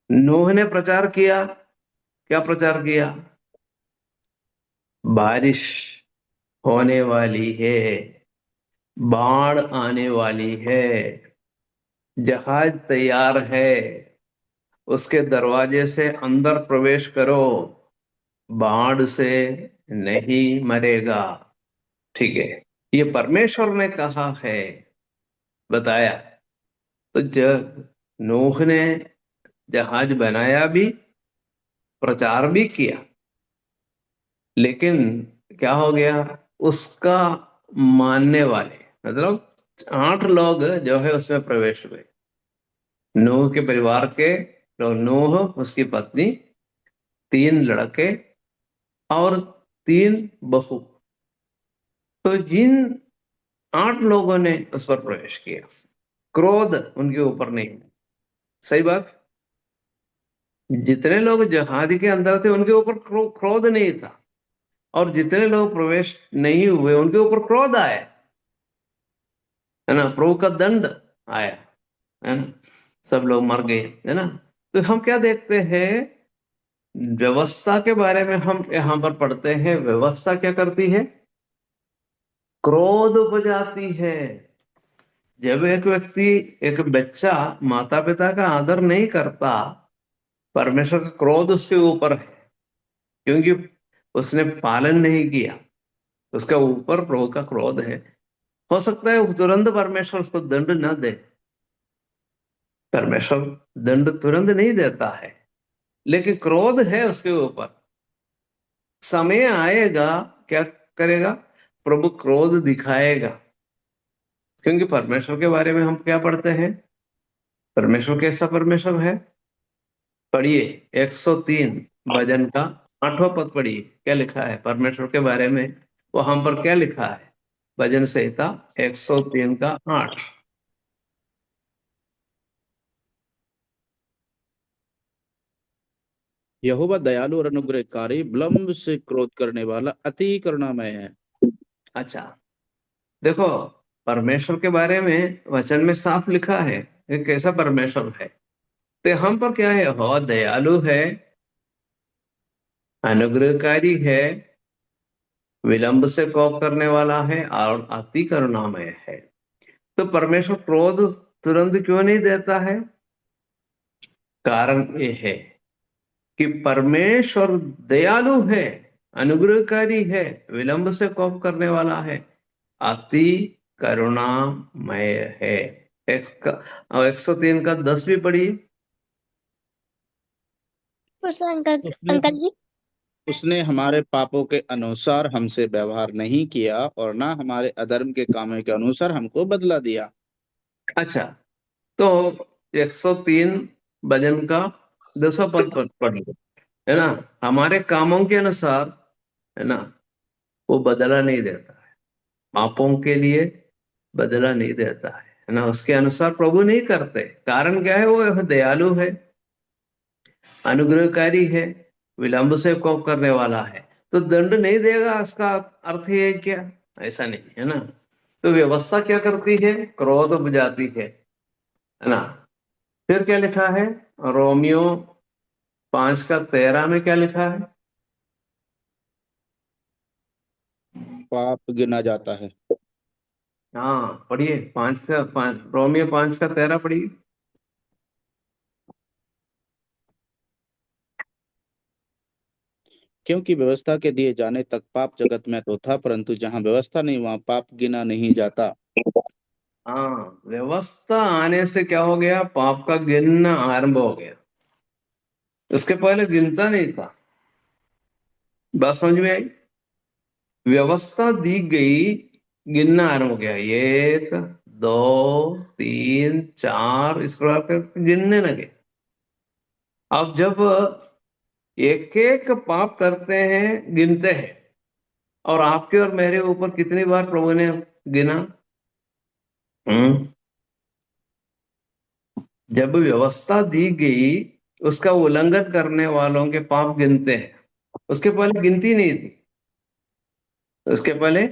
नूह ने प्रचार किया, क्या प्रचार किया? बारिश होने वाली है, बाढ़ आने वाली है, जहाज तैयार है, उसके दरवाजे से अंदर प्रवेश करो, बाढ़ से नहीं मरेगा। ठीक है, ये परमेश्वर ने कहा है, बताया। तो जब नूह ने जहाज बनाया भी, प्रचार भी किया, लेकिन क्या हो गया, उसका मानने वाले मतलब 8 लोग जो है उसमें प्रवेश हुए। नूह के परिवार के, तो नूह, उसकी पत्नी, 3 लड़के और 3 बहू। तो जिन 8 लोगों ने उस पर प्रवेश किया, क्रोध उनके ऊपर नहीं। सही बात। जितने लोग जहाज के अंदर थे उनके ऊपर क्रोध नहीं था, और जितने लोग प्रवेश नहीं हुए उनके ऊपर क्रोध आया, है ना, प्रभु का दंड आया, है ना, सब लोग मर गए, है ना। तो हम क्या देखते हैं, व्यवस्था के बारे में हम यहां पर पढ़ते हैं। व्यवस्था क्या करती है? क्रोध उपजाती है। जब एक व्यक्ति, एक बच्चा माता पिता का आदर नहीं करता, परमेश्वर का क्रोध उसके ऊपर है, क्योंकि उसने पालन नहीं किया, उसके ऊपर प्रभु का क्रोध है। हो सकता है तुरंत परमेश्वर उसको दंड न दे, परमेश्वर दंड तुरंत नहीं देता है, लेकिन क्रोध है उसके ऊपर। समय आएगा, क्या करेगा, प्रभु क्रोध दिखाएगा। क्योंकि परमेश्वर के बारे में हम क्या पढ़ते हैं, परमेश्वर कैसा परमेश्वर है? पढ़िए 103 भजन का 8वां पद पढ़िए, क्या लिखा है परमेश्वर के बारे में, वहां पर क्या लिखा है? भजन संहिता 103 का 8। यहोवा दयालु और अनुग्रहकारी, विलंब से क्रोध करने वाला, अति करुणामय है। अच्छा, देखो, परमेश्वर के बारे में वचन में साफ लिखा है कि कैसा परमेश्वर है। तो हम पर क्या है, हो दयालु है, अनुग्रहकारी है, विलंब से कोप करने वाला है, और अति करुणामय है। तो परमेश्वर क्रोध तुरंत क्यों नहीं देता है? कारण ये है कि परमेश्वर दयालु है, अनुग्रहकारी है, विलंब से कोप करने वाला है, अति करुणामय है। 103 का 10 भी पढ़िए। अंकल उसने अंकल जी, उसने हमारे पापों के अनुसार हमसे व्यवहार नहीं किया और ना हमारे अधर्म के कामों के अनुसार हमको बदला दिया। अच्छा, तो 103 भजन का 10वां पद पढ़ लो, है ना। हमारे कामों के अनुसार, है ना, वो बदला नहीं देता है, पापों के लिए बदला नहीं देता है ना, उसके अनुसार प्रभु नहीं करते। कारण क्या है? वो दयालु है, अनुग्रहकारी है, विलंब से कोप करने वाला है, तो दंड नहीं देगा। उसका अर्थ ये है क्या? ऐसा नहीं है ना। तो व्यवस्था क्या करती है? क्रोध बुझाती है ना। फिर क्या लिखा है? रोमियो 5 का 13 में क्या लिखा है? पाप गिना जाता है। हाँ पढ़िए, 5 रोमियो 5 का 13 पढ़िए। क्योंकि व्यवस्था के दिए जाने तक पाप जगत में तो था, परंतु जहाँ व्यवस्था नहीं वहाँ पाप गिना नहीं जाता। हाँ, व्यवस्था आने से क्या हो गया? पाप का गिनना आरंभ हो गया। उसके पहले गिनता नहीं था। बात समझ में आई? व्यवस्था दी गई, गिनना आरंभ हो गया। 1 2 3 4, इस प्रकार कर गिनने लगे। अब जब एक एक पाप करते हैं, गिनते हैं, और आपके और मेरे ऊपर कितनी बार प्रभु ने गिना? हम्म जब व्यवस्था दी गई, उसका उल्लंघन करने वालों के पाप गिनते हैं। उसके पहले गिनती नहीं थी, उसके पहले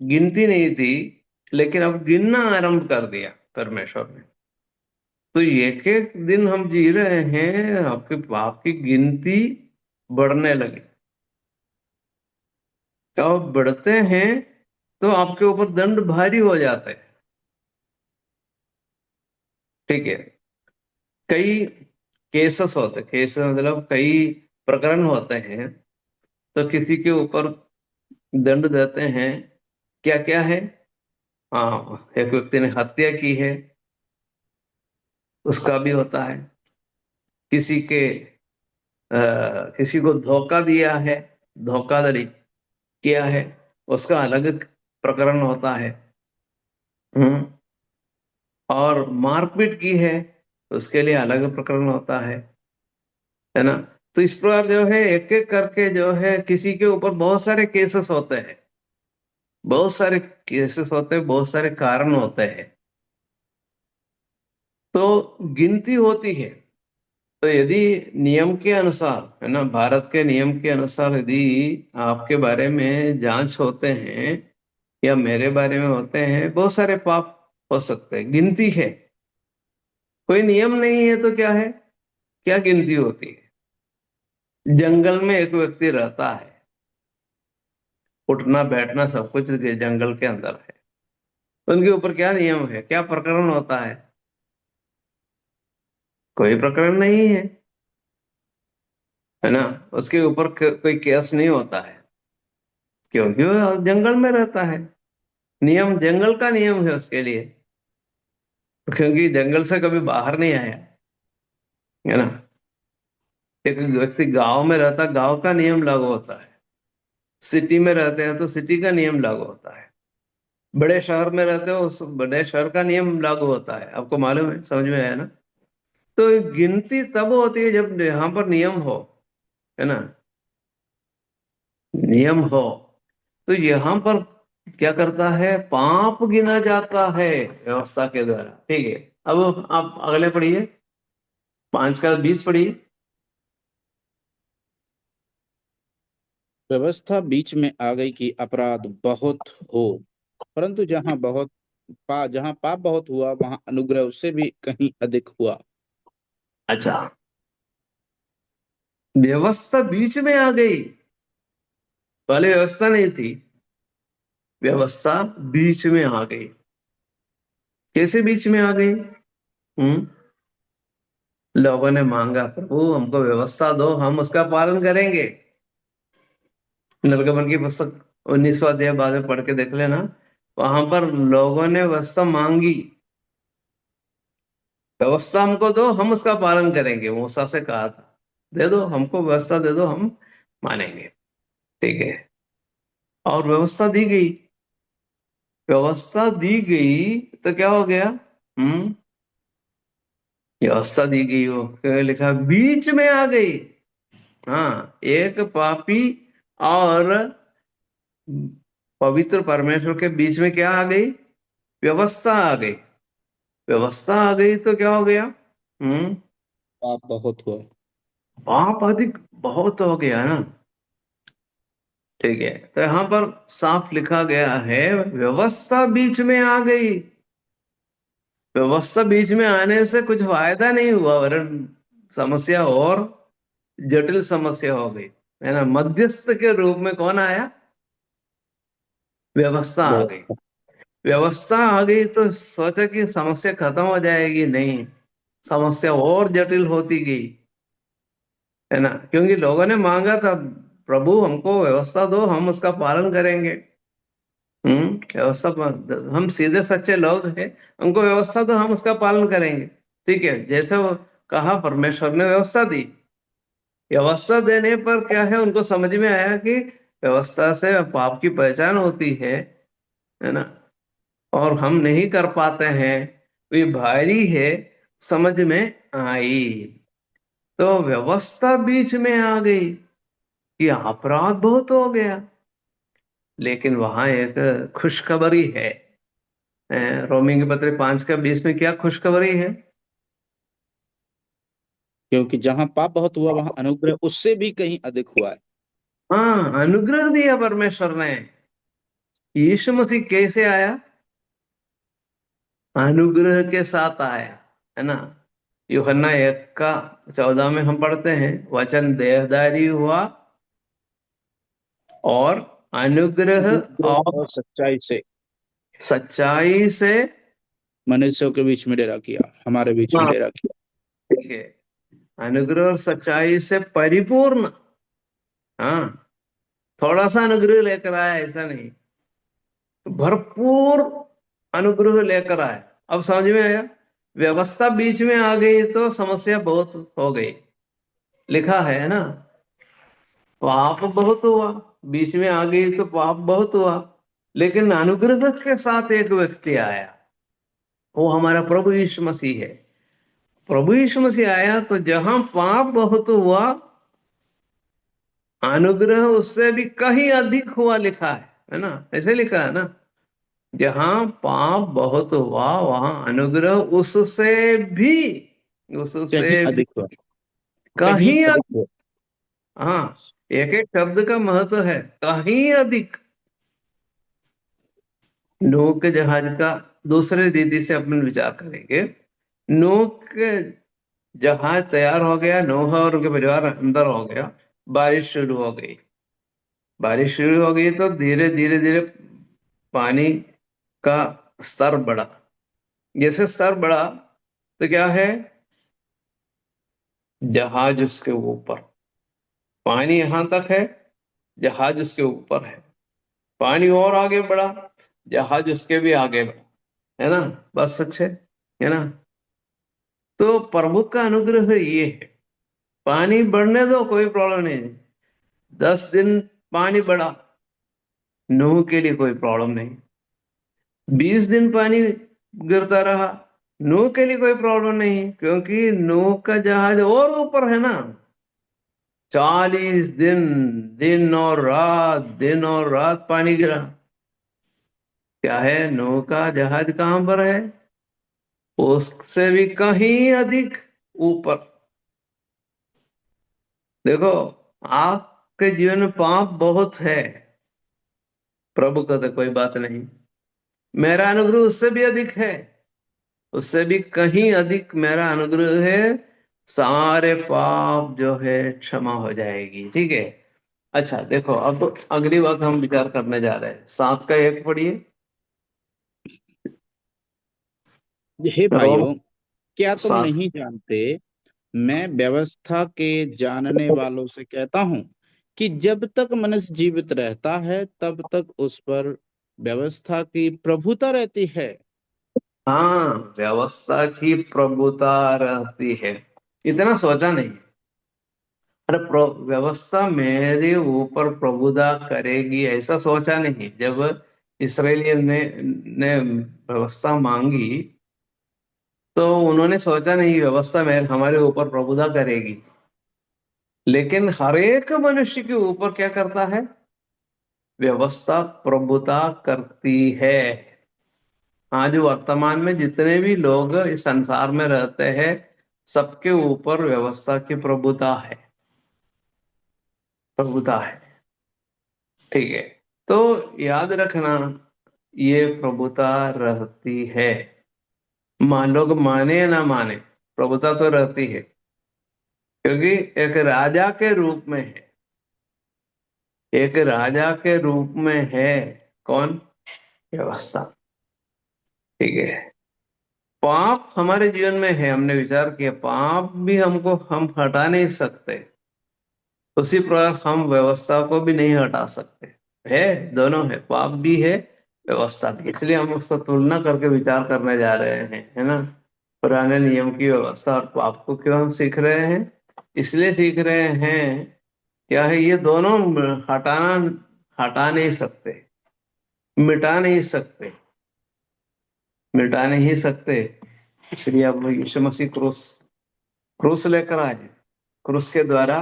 गिनती नहीं थी, लेकिन अब गिनना आरंभ कर दिया परमेश्वर ने। तो एक एक दिन हम जी रहे हैं, आपके पाप की गिनती बढ़ने लगी। अब बढ़ते हैं तो आपके ऊपर दंड भारी हो जाते हैं। ठीक है। कई केसेस होते, केसेस मतलब कई प्रकरण होते हैं, तो किसी के ऊपर दंड देते हैं। क्या क्या है? हाँ, एक व्यक्ति ने हत्या की है, उसका भी होता है। किसी के किसी को धोखा दिया है, धोखाधड़ी किया है, उसका अलग प्रकरण होता है। हम्म और मारपीट की है, उसके लिए अलग प्रकरण होता है ना। तो इस प्रकार जो है, एक एक करके जो है, किसी के ऊपर बहुत सारे केसेस होते हैं, बहुत सारे केसेस होते हैं, बहुत सारे कारण होते हैं, तो गिनती होती है। तो यदि नियम के अनुसार, है ना, भारत के नियम के अनुसार यदि आपके बारे में जांच होते हैं या मेरे बारे में होते हैं, बहुत सारे पाप हो सकते हैं, गिनती है। कोई नियम नहीं है तो क्या है? क्या गिनती होती है? जंगल में एक व्यक्ति रहता है, उठना बैठना सब कुछ जंगल के अंदर है, उनके ऊपर क्या नियम है? क्या प्रकरण होता है? कोई प्रकरण नहीं है ना। उसके ऊपर कोई केस नहीं होता है, क्योंकि वो जंगल में रहता है। नियम जंगल का नियम है उसके लिए, क्योंकि जंगल से कभी बाहर नहीं आया, है ना। एक व्यक्ति गांव में रहता, गांव का नियम लागू होता है। सिटी में रहते हैं तो सिटी का नियम लागू होता है। बड़े शहर में रहते हो, उस बड़े शहर का नियम लागू होता है। आपको मालूम है, समझ में आया ना। तो गिनती तब होती है जब यहाँ पर नियम हो, है ना, नियम हो। तो यहाँ पर क्या करता है? पाप गिना जाता है व्यवस्था के द्वारा। ठीक है। अब आप अगले पढ़िए, 5 का 20 पढ़िए। व्यवस्था बीच में आ गई कि अपराध बहुत हो, परंतु जहाँ पाप बहुत हुआ वहाँ अनुग्रह उससे भी कहीं अधिक हुआ। अच्छा, व्यवस्था बीच में आ गई, पहले व्यवस्था नहीं थी, व्यवस्था बीच में आ गई। कैसे बीच में आ गई? लोगों ने मांगा, प्रभु हमको व्यवस्था दो, हम उसका पालन करेंगे। निर्गमन की पुस्तक 19वां अध्याय बाद में पढ़ के देख लेना। वहां पर लोगों ने व्यवस्था मांगी, व्यवस्था हमको दो, हम उसका पालन करेंगे। मूसा से कहा था, दे दो हमको, व्यवस्था दे दो, हम मानेंगे। ठीक है, और व्यवस्था दी गई। व्यवस्था दी गई तो क्या हो गया? व्यवस्था दी गई हो, क्या लिखा? बीच में आ गई। हाँ, एक पापी और पवित्र परमेश्वर के बीच में क्या आ गई? व्यवस्था आ गई। व्यवस्था आ गई तो क्या हो गया? पाप बहुत हुआ। पाप अधिक बहुत हो गया ना। ठीक है, तो यहां पर साफ लिखा गया है, व्यवस्था बीच में आ गई। व्यवस्था बीच में आने से कुछ फायदा नहीं हुआ, वरन समस्या और जटिल समस्या हो गई, है ना। मध्यस्थ के रूप में कौन आया? व्यवस्था आ गई। व्यवस्था। व्यवस्था आ गई तो सोचा कि समस्या खत्म हो जाएगी, नहीं, समस्या और जटिल होती गई, है ना। क्योंकि लोगों ने मांगा था, प्रभु हमको व्यवस्था दो, हम उसका पालन करेंगे। व्यवस्था हम सीधे सच्चे लोग हैं, हमको व्यवस्था दो, हम उसका पालन करेंगे। ठीक है, जैसे वो कहा, परमेश्वर ने व्यवस्था दी। व्यवस्था देने पर क्या है, उनको समझ में आया कि व्यवस्था से पाप की पहचान होती है ना, और हम नहीं कर पाते हैं, वे भारी है, समझ में आई। तो व्यवस्था बीच में आ गई कि अपराध बहुत हो गया। लेकिन वहां एक खुशखबरी है। रोमी के पत्र 5:20 में क्या खुशखबरी है? क्योंकि जहां पाप बहुत हुआ वहां अनुग्रह उससे भी कहीं अधिक हुआ है। हाँ, अनुग्रह दिया परमेश्वर ने। यीशु मसीह कैसे आया? अनुग्रह के साथ आया, है ना। यूहन्ना 1:14 में हम पढ़ते हैं, वचन देहधारी हुआ और अनुग्रह अनुग्रह और और सच्चाई से, मनुष्यों के बीच में डेरा किया, हमारे बीच में हाँ, डेरा किया। ठीक है, अनुग्रह और सच्चाई से परिपूर्ण। हाँ, थोड़ा सा अनुग्रह लेकर आया ऐसा नहीं, भरपूर अनुग्रह लेकर आया। अब समझ में आया? व्यवस्था बीच में आ गई तो समस्या बहुत हो गई। लिखा है ना, पाप बहुत हुआ, बीच में आ गई तो पाप बहुत हुआ। लेकिन अनुग्रह के साथ एक व्यक्ति आया, वो हमारा प्रभु यीशु मसीह है। प्रभु यीशु मसीह आया तो जहां पाप बहुत हुआ, अनुग्रह उससे भी कहीं अधिक हुआ, लिखा है ना, ऐसे लिखा है ना। जहां पाप बहुत हुआ वहां अनुग्रह उससे कहीं भी अधिक हुआ। कहीं कहीं अधिक हुआ। हाँ, एक एक शब्द का महत्व है, कहीं अधिक। नूह के जहाज का दूसरे रीति से अपन विचार करेंगे। नूह के जहाज तैयार हो गया, नूह और उनके परिवार अंदर हो गया, बारिश शुरू हो गई। बारिश शुरू हो गई तो धीरे धीरे धीरे पानी का स्तर बढ़ा। जैसे स्तर बढ़ा तो क्या है, जहाज उसके ऊपर, पानी यहां तक है, जहाज उसके ऊपर है। पानी और आगे बढ़ा, जहाज उसके भी आगे बढ़ा, है ना। बस सच है ना। तो प्रभु का अनुग्रह ये है, पानी बढ़ने दो, कोई प्रॉब्लम नहीं। 10 दिन पानी बढ़ा, नूह के लिए कोई प्रॉब्लम नहीं। 20 दिन पानी गिरता रहा, नूह के लिए कोई प्रॉब्लम नहीं, क्योंकि नूह का जहाज और ऊपर है ना। 40 दिन, दिन और रात पानी गिरा। क्या है, नूह का जहाज कहां पर है? उससे भी कहीं अधिक ऊपर। देखो, आपके जीवन में पाप बहुत है, प्रभु का तो कोई बात नहीं, मेरा अनुग्रह उससे भी अधिक है, उससे भी कहीं अधिक मेरा अनुग्रह है। सारे पाप जो है क्षमा हो जाएगी। ठीक है। अच्छा देखो, अब अगली बात हम विचार करने जा रहे हैं, 7:1 पढ़िए। हे रोम भाइयों, क्या तुम 7। नहीं जानते, मैं व्यवस्था के जानने वालों से कहता हूँ कि जब तक मनुष्य जीवित रहता है तब तक उस पर व्यवस्था की प्रभुता रहती है। हाँ, व्यवस्था की प्रभुता रहती है। इतना सोचा नहीं। अरे व्यवस्था मेरे ऊपर प्रभुता करेगी ऐसा सोचा नहीं। जब इसराइलियन ने व्यवस्था मांगी तो उन्होंने सोचा नहीं व्यवस्था मेरे हमारे ऊपर प्रभुता करेगी। लेकिन हर एक मनुष्य के ऊपर क्या करता है? व्यवस्था प्रभुता करती है। आज वर्तमान में जितने भी लोग इस संसार में रहते हैं सबके ऊपर व्यवस्था की प्रभुता है। प्रभुता है। ठीक है। तो याद रखना, ये प्रभुता रहती है। लोग माने या ना माने, प्रभुता तो रहती है। क्योंकि एक राजा के रूप में है। एक राजा के रूप में है। कौन? व्यवस्था। ठीक है। पाप हमारे जीवन में है, हमने विचार किया, पाप भी हम हटा नहीं सकते। उसी प्रकार हम व्यवस्था को भी नहीं हटा सकते। है, दोनों है, पाप भी है व्यवस्था भी। इसलिए हम उसको तुलना करके विचार करने जा रहे हैं, है ना। पुराने नियम की व्यवस्था और पाप को क्यों हम सीख रहे हैं? इसलिए सीख रहे हैं, क्या है, ये दोनों हटा नहीं सकते, मिटा नहीं सकते, मिटा नहीं सकते। इसलिए अब यीशु मसीह क्रूस क्रूस लेकर आए। क्रूस के द्वारा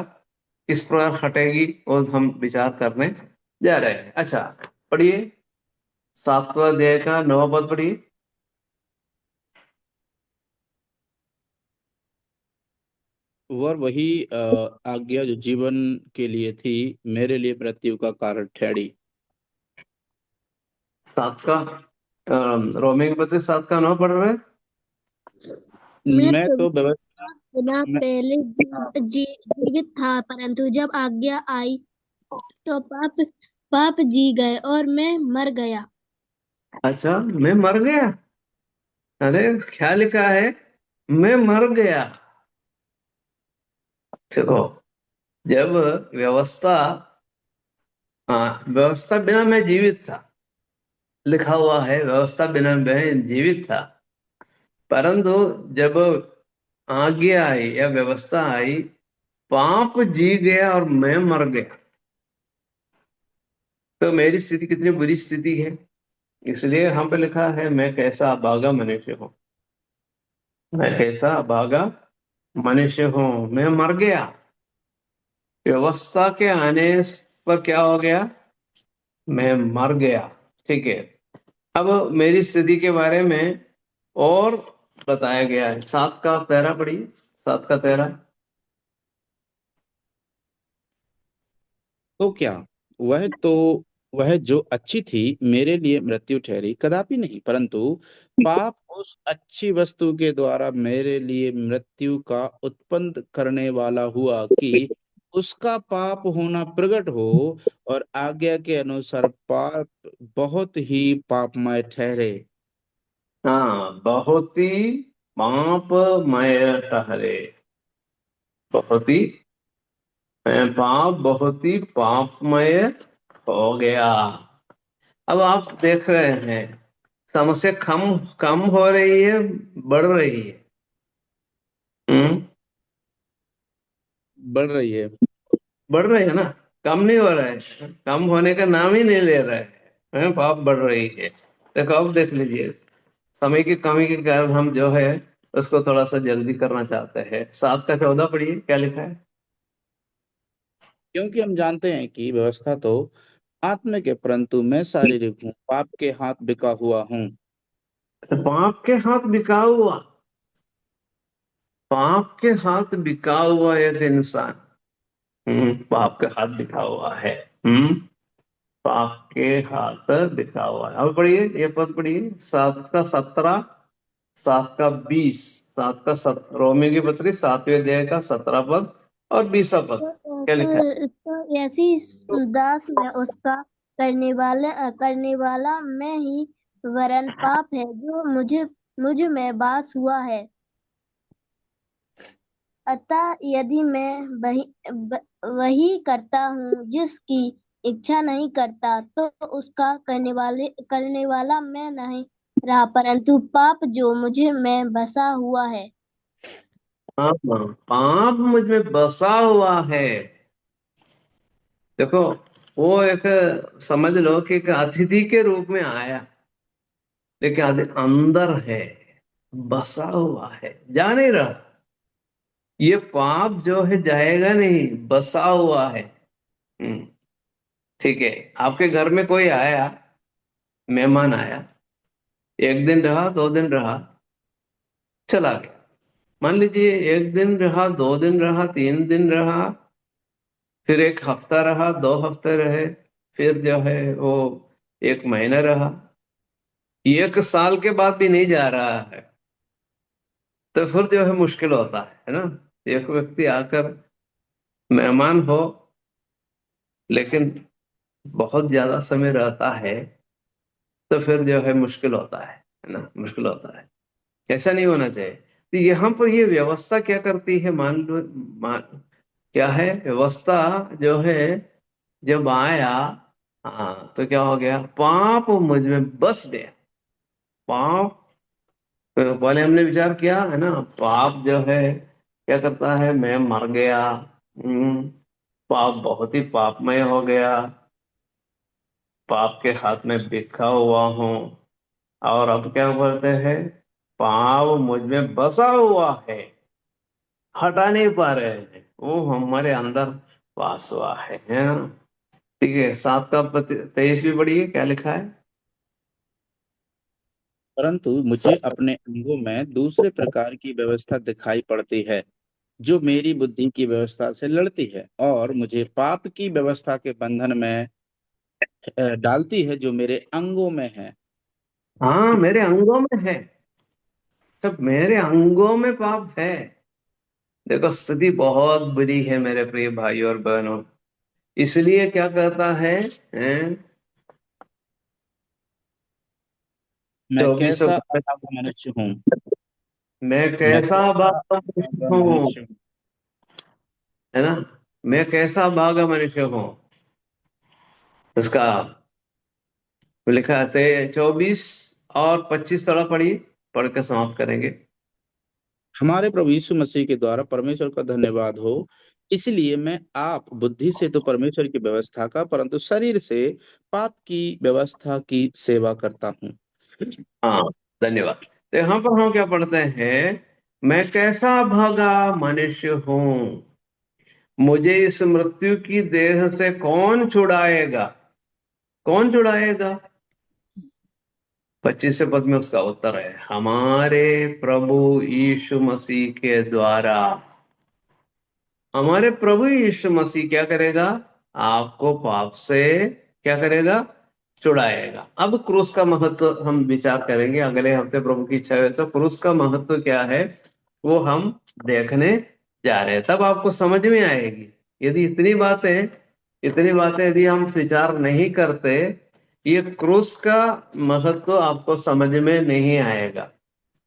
किस प्रकार हटेगी और हम विचार करने जा रहे हैं। अच्छा, पढ़िए 7वां अध्याय का 9वां पद पढ़िए। वह वही आज्ञा जो जीवन के लिए थी मेरे लिए मृत्यु का कारण ठहरी। 7 का रोमी के पत्र 7 का 9 पढ़ रहे हैं। मैं मैं तो तो व्यवस्था बिना मैं, पहले जीवित था, परंतु जब आज्ञा आई तो पाप पाप जी गए और मैं मर गया। अच्छा, मैं मर गया। अरे क्या लिखा है? मैं मर गया। देखो, जब व्यवस्था, व्यवस्था बिना मैं जीवित था, लिखा हुआ है व्यवस्था बिना मैं जीवित था। परंतु जब आज्ञा आई या व्यवस्था आई, पाप जी गया और मैं मर गया। तो मेरी स्थिति कितनी बुरी स्थिति है। इसलिए हम पे लिखा है, मैं कैसा अभागा मनुष्य हूं। मैं कैसा अभागा मनुष्य हूं, मैं मर गया। व्यवस्था के आने पर क्या हो गया? मैं मर गया। ठीक है। अब मेरी स्थिति के बारे में और बताया गया है। 7 का 13 पढ़िए। 7 का 13। तो क्या वह जो अच्छी थी मेरे लिए मृत्यु ठहरी कदापि नहीं, परंतु पाप उस अच्छी वस्तु के द्वारा मेरे लिए मृत्यु का उत्पन्न करने वाला हुआ कि उसका पाप होना प्रकट हो और आज्ञा के अनुसार पाप बहुत ही पापमय ठहरे। हाँ, बहुत ही पापमय ठहरे। बहुत ही पाप बहुत ही पापमय हो गया। अब आप देख रहे हैं, समस्या कम कम हो रही है, बढ़ रही है। बढ़ रही है। बढ़ रही है ना। कम नहीं हो रहा है, कम होने का नाम ही नहीं ले रहा है, पाप बढ़ रही है। देखो, अब देख लीजिए, समय की कमी के कारण हम जो है उसको थोड़ा सा जल्दी करना चाहते हैं। 7 का 14 पढ़िए, क्या लिखा है? क्योंकि हम जानते हैं कि व्यवस्था तो आत्मिक है, परंतु मैं शारीरिक हूँ, पाप के हाथ बिका हुआ हूँ। तो पाप के हाथ बिका हुआ, पाप के हाथ बिका हुआ एक इंसान, पाप के हाथ बिका हुआ है। पाप के हाथ बिका हुआ है। अब पढ़िए, ये पद पढ़िए, 7 का 17, 7 का 20, 7 का रोमी की पत्री 7वें अध्याय का 17 पद और 20वां पद, क्या लिखा है? तो ऐसी दास में उसका करने वाला मैं ही, वरन पाप है जो मुझ में बास हुआ है। अतः यदि मैं वही करता हूँ जिसकी इच्छा नहीं करता, तो उसका करने वाला मैं नहीं रहा, परंतु पाप जो मुझे में बसा हुआ है। हाँ, पाप मुझ में बसा हुआ है। देखो, वो एक, समझ लो कि एक अतिथि के रूप में आया, लेकिन अंदर है, बसा हुआ है, जा नहीं रहा। ये पाप जो है जाएगा नहीं, बसा हुआ है। ठीक है। आपके घर में कोई आया, मेहमान आया, एक दिन रहा, 2 दिन रहा, चला गया। मान लीजिए एक दिन रहा, 2 दिन रहा, 3 दिन रहा, फिर एक हफ्ता रहा, 2 हफ्ते रहे, फिर जो है वो 1 महीना रहा, 1 साल के बाद भी नहीं जा रहा है, तो फिर जो है मुश्किल होता है ना। एक व्यक्ति आकर मेहमान हो, लेकिन बहुत ज्यादा समय रहता है, तो फिर जो है मुश्किल होता है ना, मुश्किल होता है। ऐसा नहीं होना चाहिए। तो यहाँ पर ये व्यवस्था क्या करती है, मान लो, मान क्या है व्यवस्था जो है, जब आया, हाँ, तो क्या हो गया, पाप मुझ में बस गया। पाप, पहले हमने विचार किया है ना, पाप जो है क्या करता है, मैं मर गया, पाप बहुत ही पापमय हो गया, पाप के हाथ में बिखा हुआ हूं। और अब क्या बोलते हैं, पाप मुझ में बसा हुआ है, हटा नहीं पा रहे हैं, वो हमारे अंदर वास हुआ है ना। ठीक है, 7 का 23 भी पढ़िए, क्या लिखा है। परंतु मुझे अपने अंगों में दूसरे प्रकार की व्यवस्था दिखाई पड़ती है, जो मेरी बुद्धि की व्यवस्था से लड़ती है और मुझे पाप की व्यवस्था के बंधन में डालती है, जो मेरे अंगों में है। हाँ, मेरे अंगों में है, सब मेरे अंगों में पाप है। देखो, स्थिति बहुत बुरी है मेरे प्रिय भाई और बहनों। इसलिए क्या कहता है, हैं? मैं 24 कैसा अभागा मनुष्य हूँ। मैं मैं कैसा कैसा भागा अभागा मनुष्य हूँ, मनुष्य हूँ। है ना। मैं कैसा भागा मनुष्य हूँ, उसका लिखा है। 24 और 25 थोड़ा पढ़िए, पढ़ के समाप्त करेंगे। हमारे प्रभु यीशु मसीह के द्वारा परमेश्वर का धन्यवाद हो। इसलिए मैं आप बुद्धि से तो परमेश्वर की व्यवस्था का, परंतु शरीर से पाप की व्यवस्था की सेवा करता हूँ। हाँ, धन्यवाद। तो यहाँ पर हम क्या पढ़ते हैं, मैं कैसा भागा मनुष्य हूँ, मुझे इस मृत्यु की देह से कौन छुड़ाएगा, कौन छुड़ाएगा। 25 पद में उसका उत्तर है, हमारे प्रभु यीशु मसीह के द्वारा। हमारे प्रभु यीशु मसीह क्या करेगा, आपको पाप से क्या करेगा, छुड़ाएगा। अब क्रूस का महत्व हम विचार करेंगे अगले हफ्ते, प्रभु की इच्छा है तो। क्रूस का महत्व क्या है वो हम देखने जा रहे हैं, तब आपको समझ में आएगी। यदि इतनी बातें यदि हम विचार नहीं करते, ये क्रूस का महत्व आपको समझ में नहीं आएगा।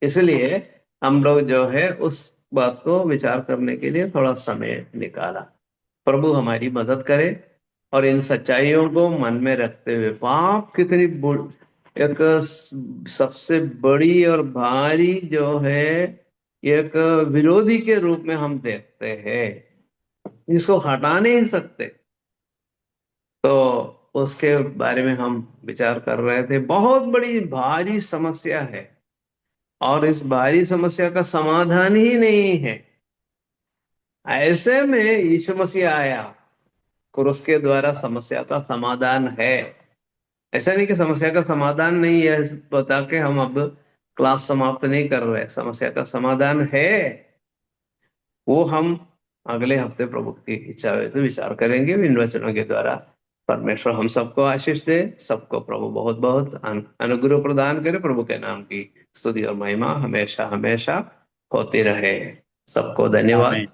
इसलिए हम लोग जो है उस बात को विचार करने के लिए थोड़ा समय निकाला। प्रभु हमारी मदद करे, और इन सच्चाइयों को मन में रखते हुए, पाप कितनी एक सबसे बड़ी और भारी जो है, एक विरोधी के रूप में हम देखते हैं, इसको हटा नहीं सकते। तो उसके बारे में हम विचार कर रहे थे। बहुत बड़ी भारी समस्या है, और इस भारी समस्या का समाधान ही नहीं है। ऐसे में यीशु मसीह आया, क्रूस के द्वारा समस्या का समाधान है। ऐसा नहीं कि समस्या का समाधान नहीं है बता के हम अब क्लास समाप्त नहीं कर रहे। समस्या का समाधान है, वो हम अगले हफ्ते प्रभु की इच्छा है तो विचार करेंगे इन वचनों के द्वारा। परमेश्वर हम सबको आशीष दे, सबको प्रभु बहुत बहुत अनुग्रह प्रदान करे। प्रभु के नाम की स्तुति और महिमा हमेशा हमेशा होती रहे। सबको धन्यवाद। आमीन।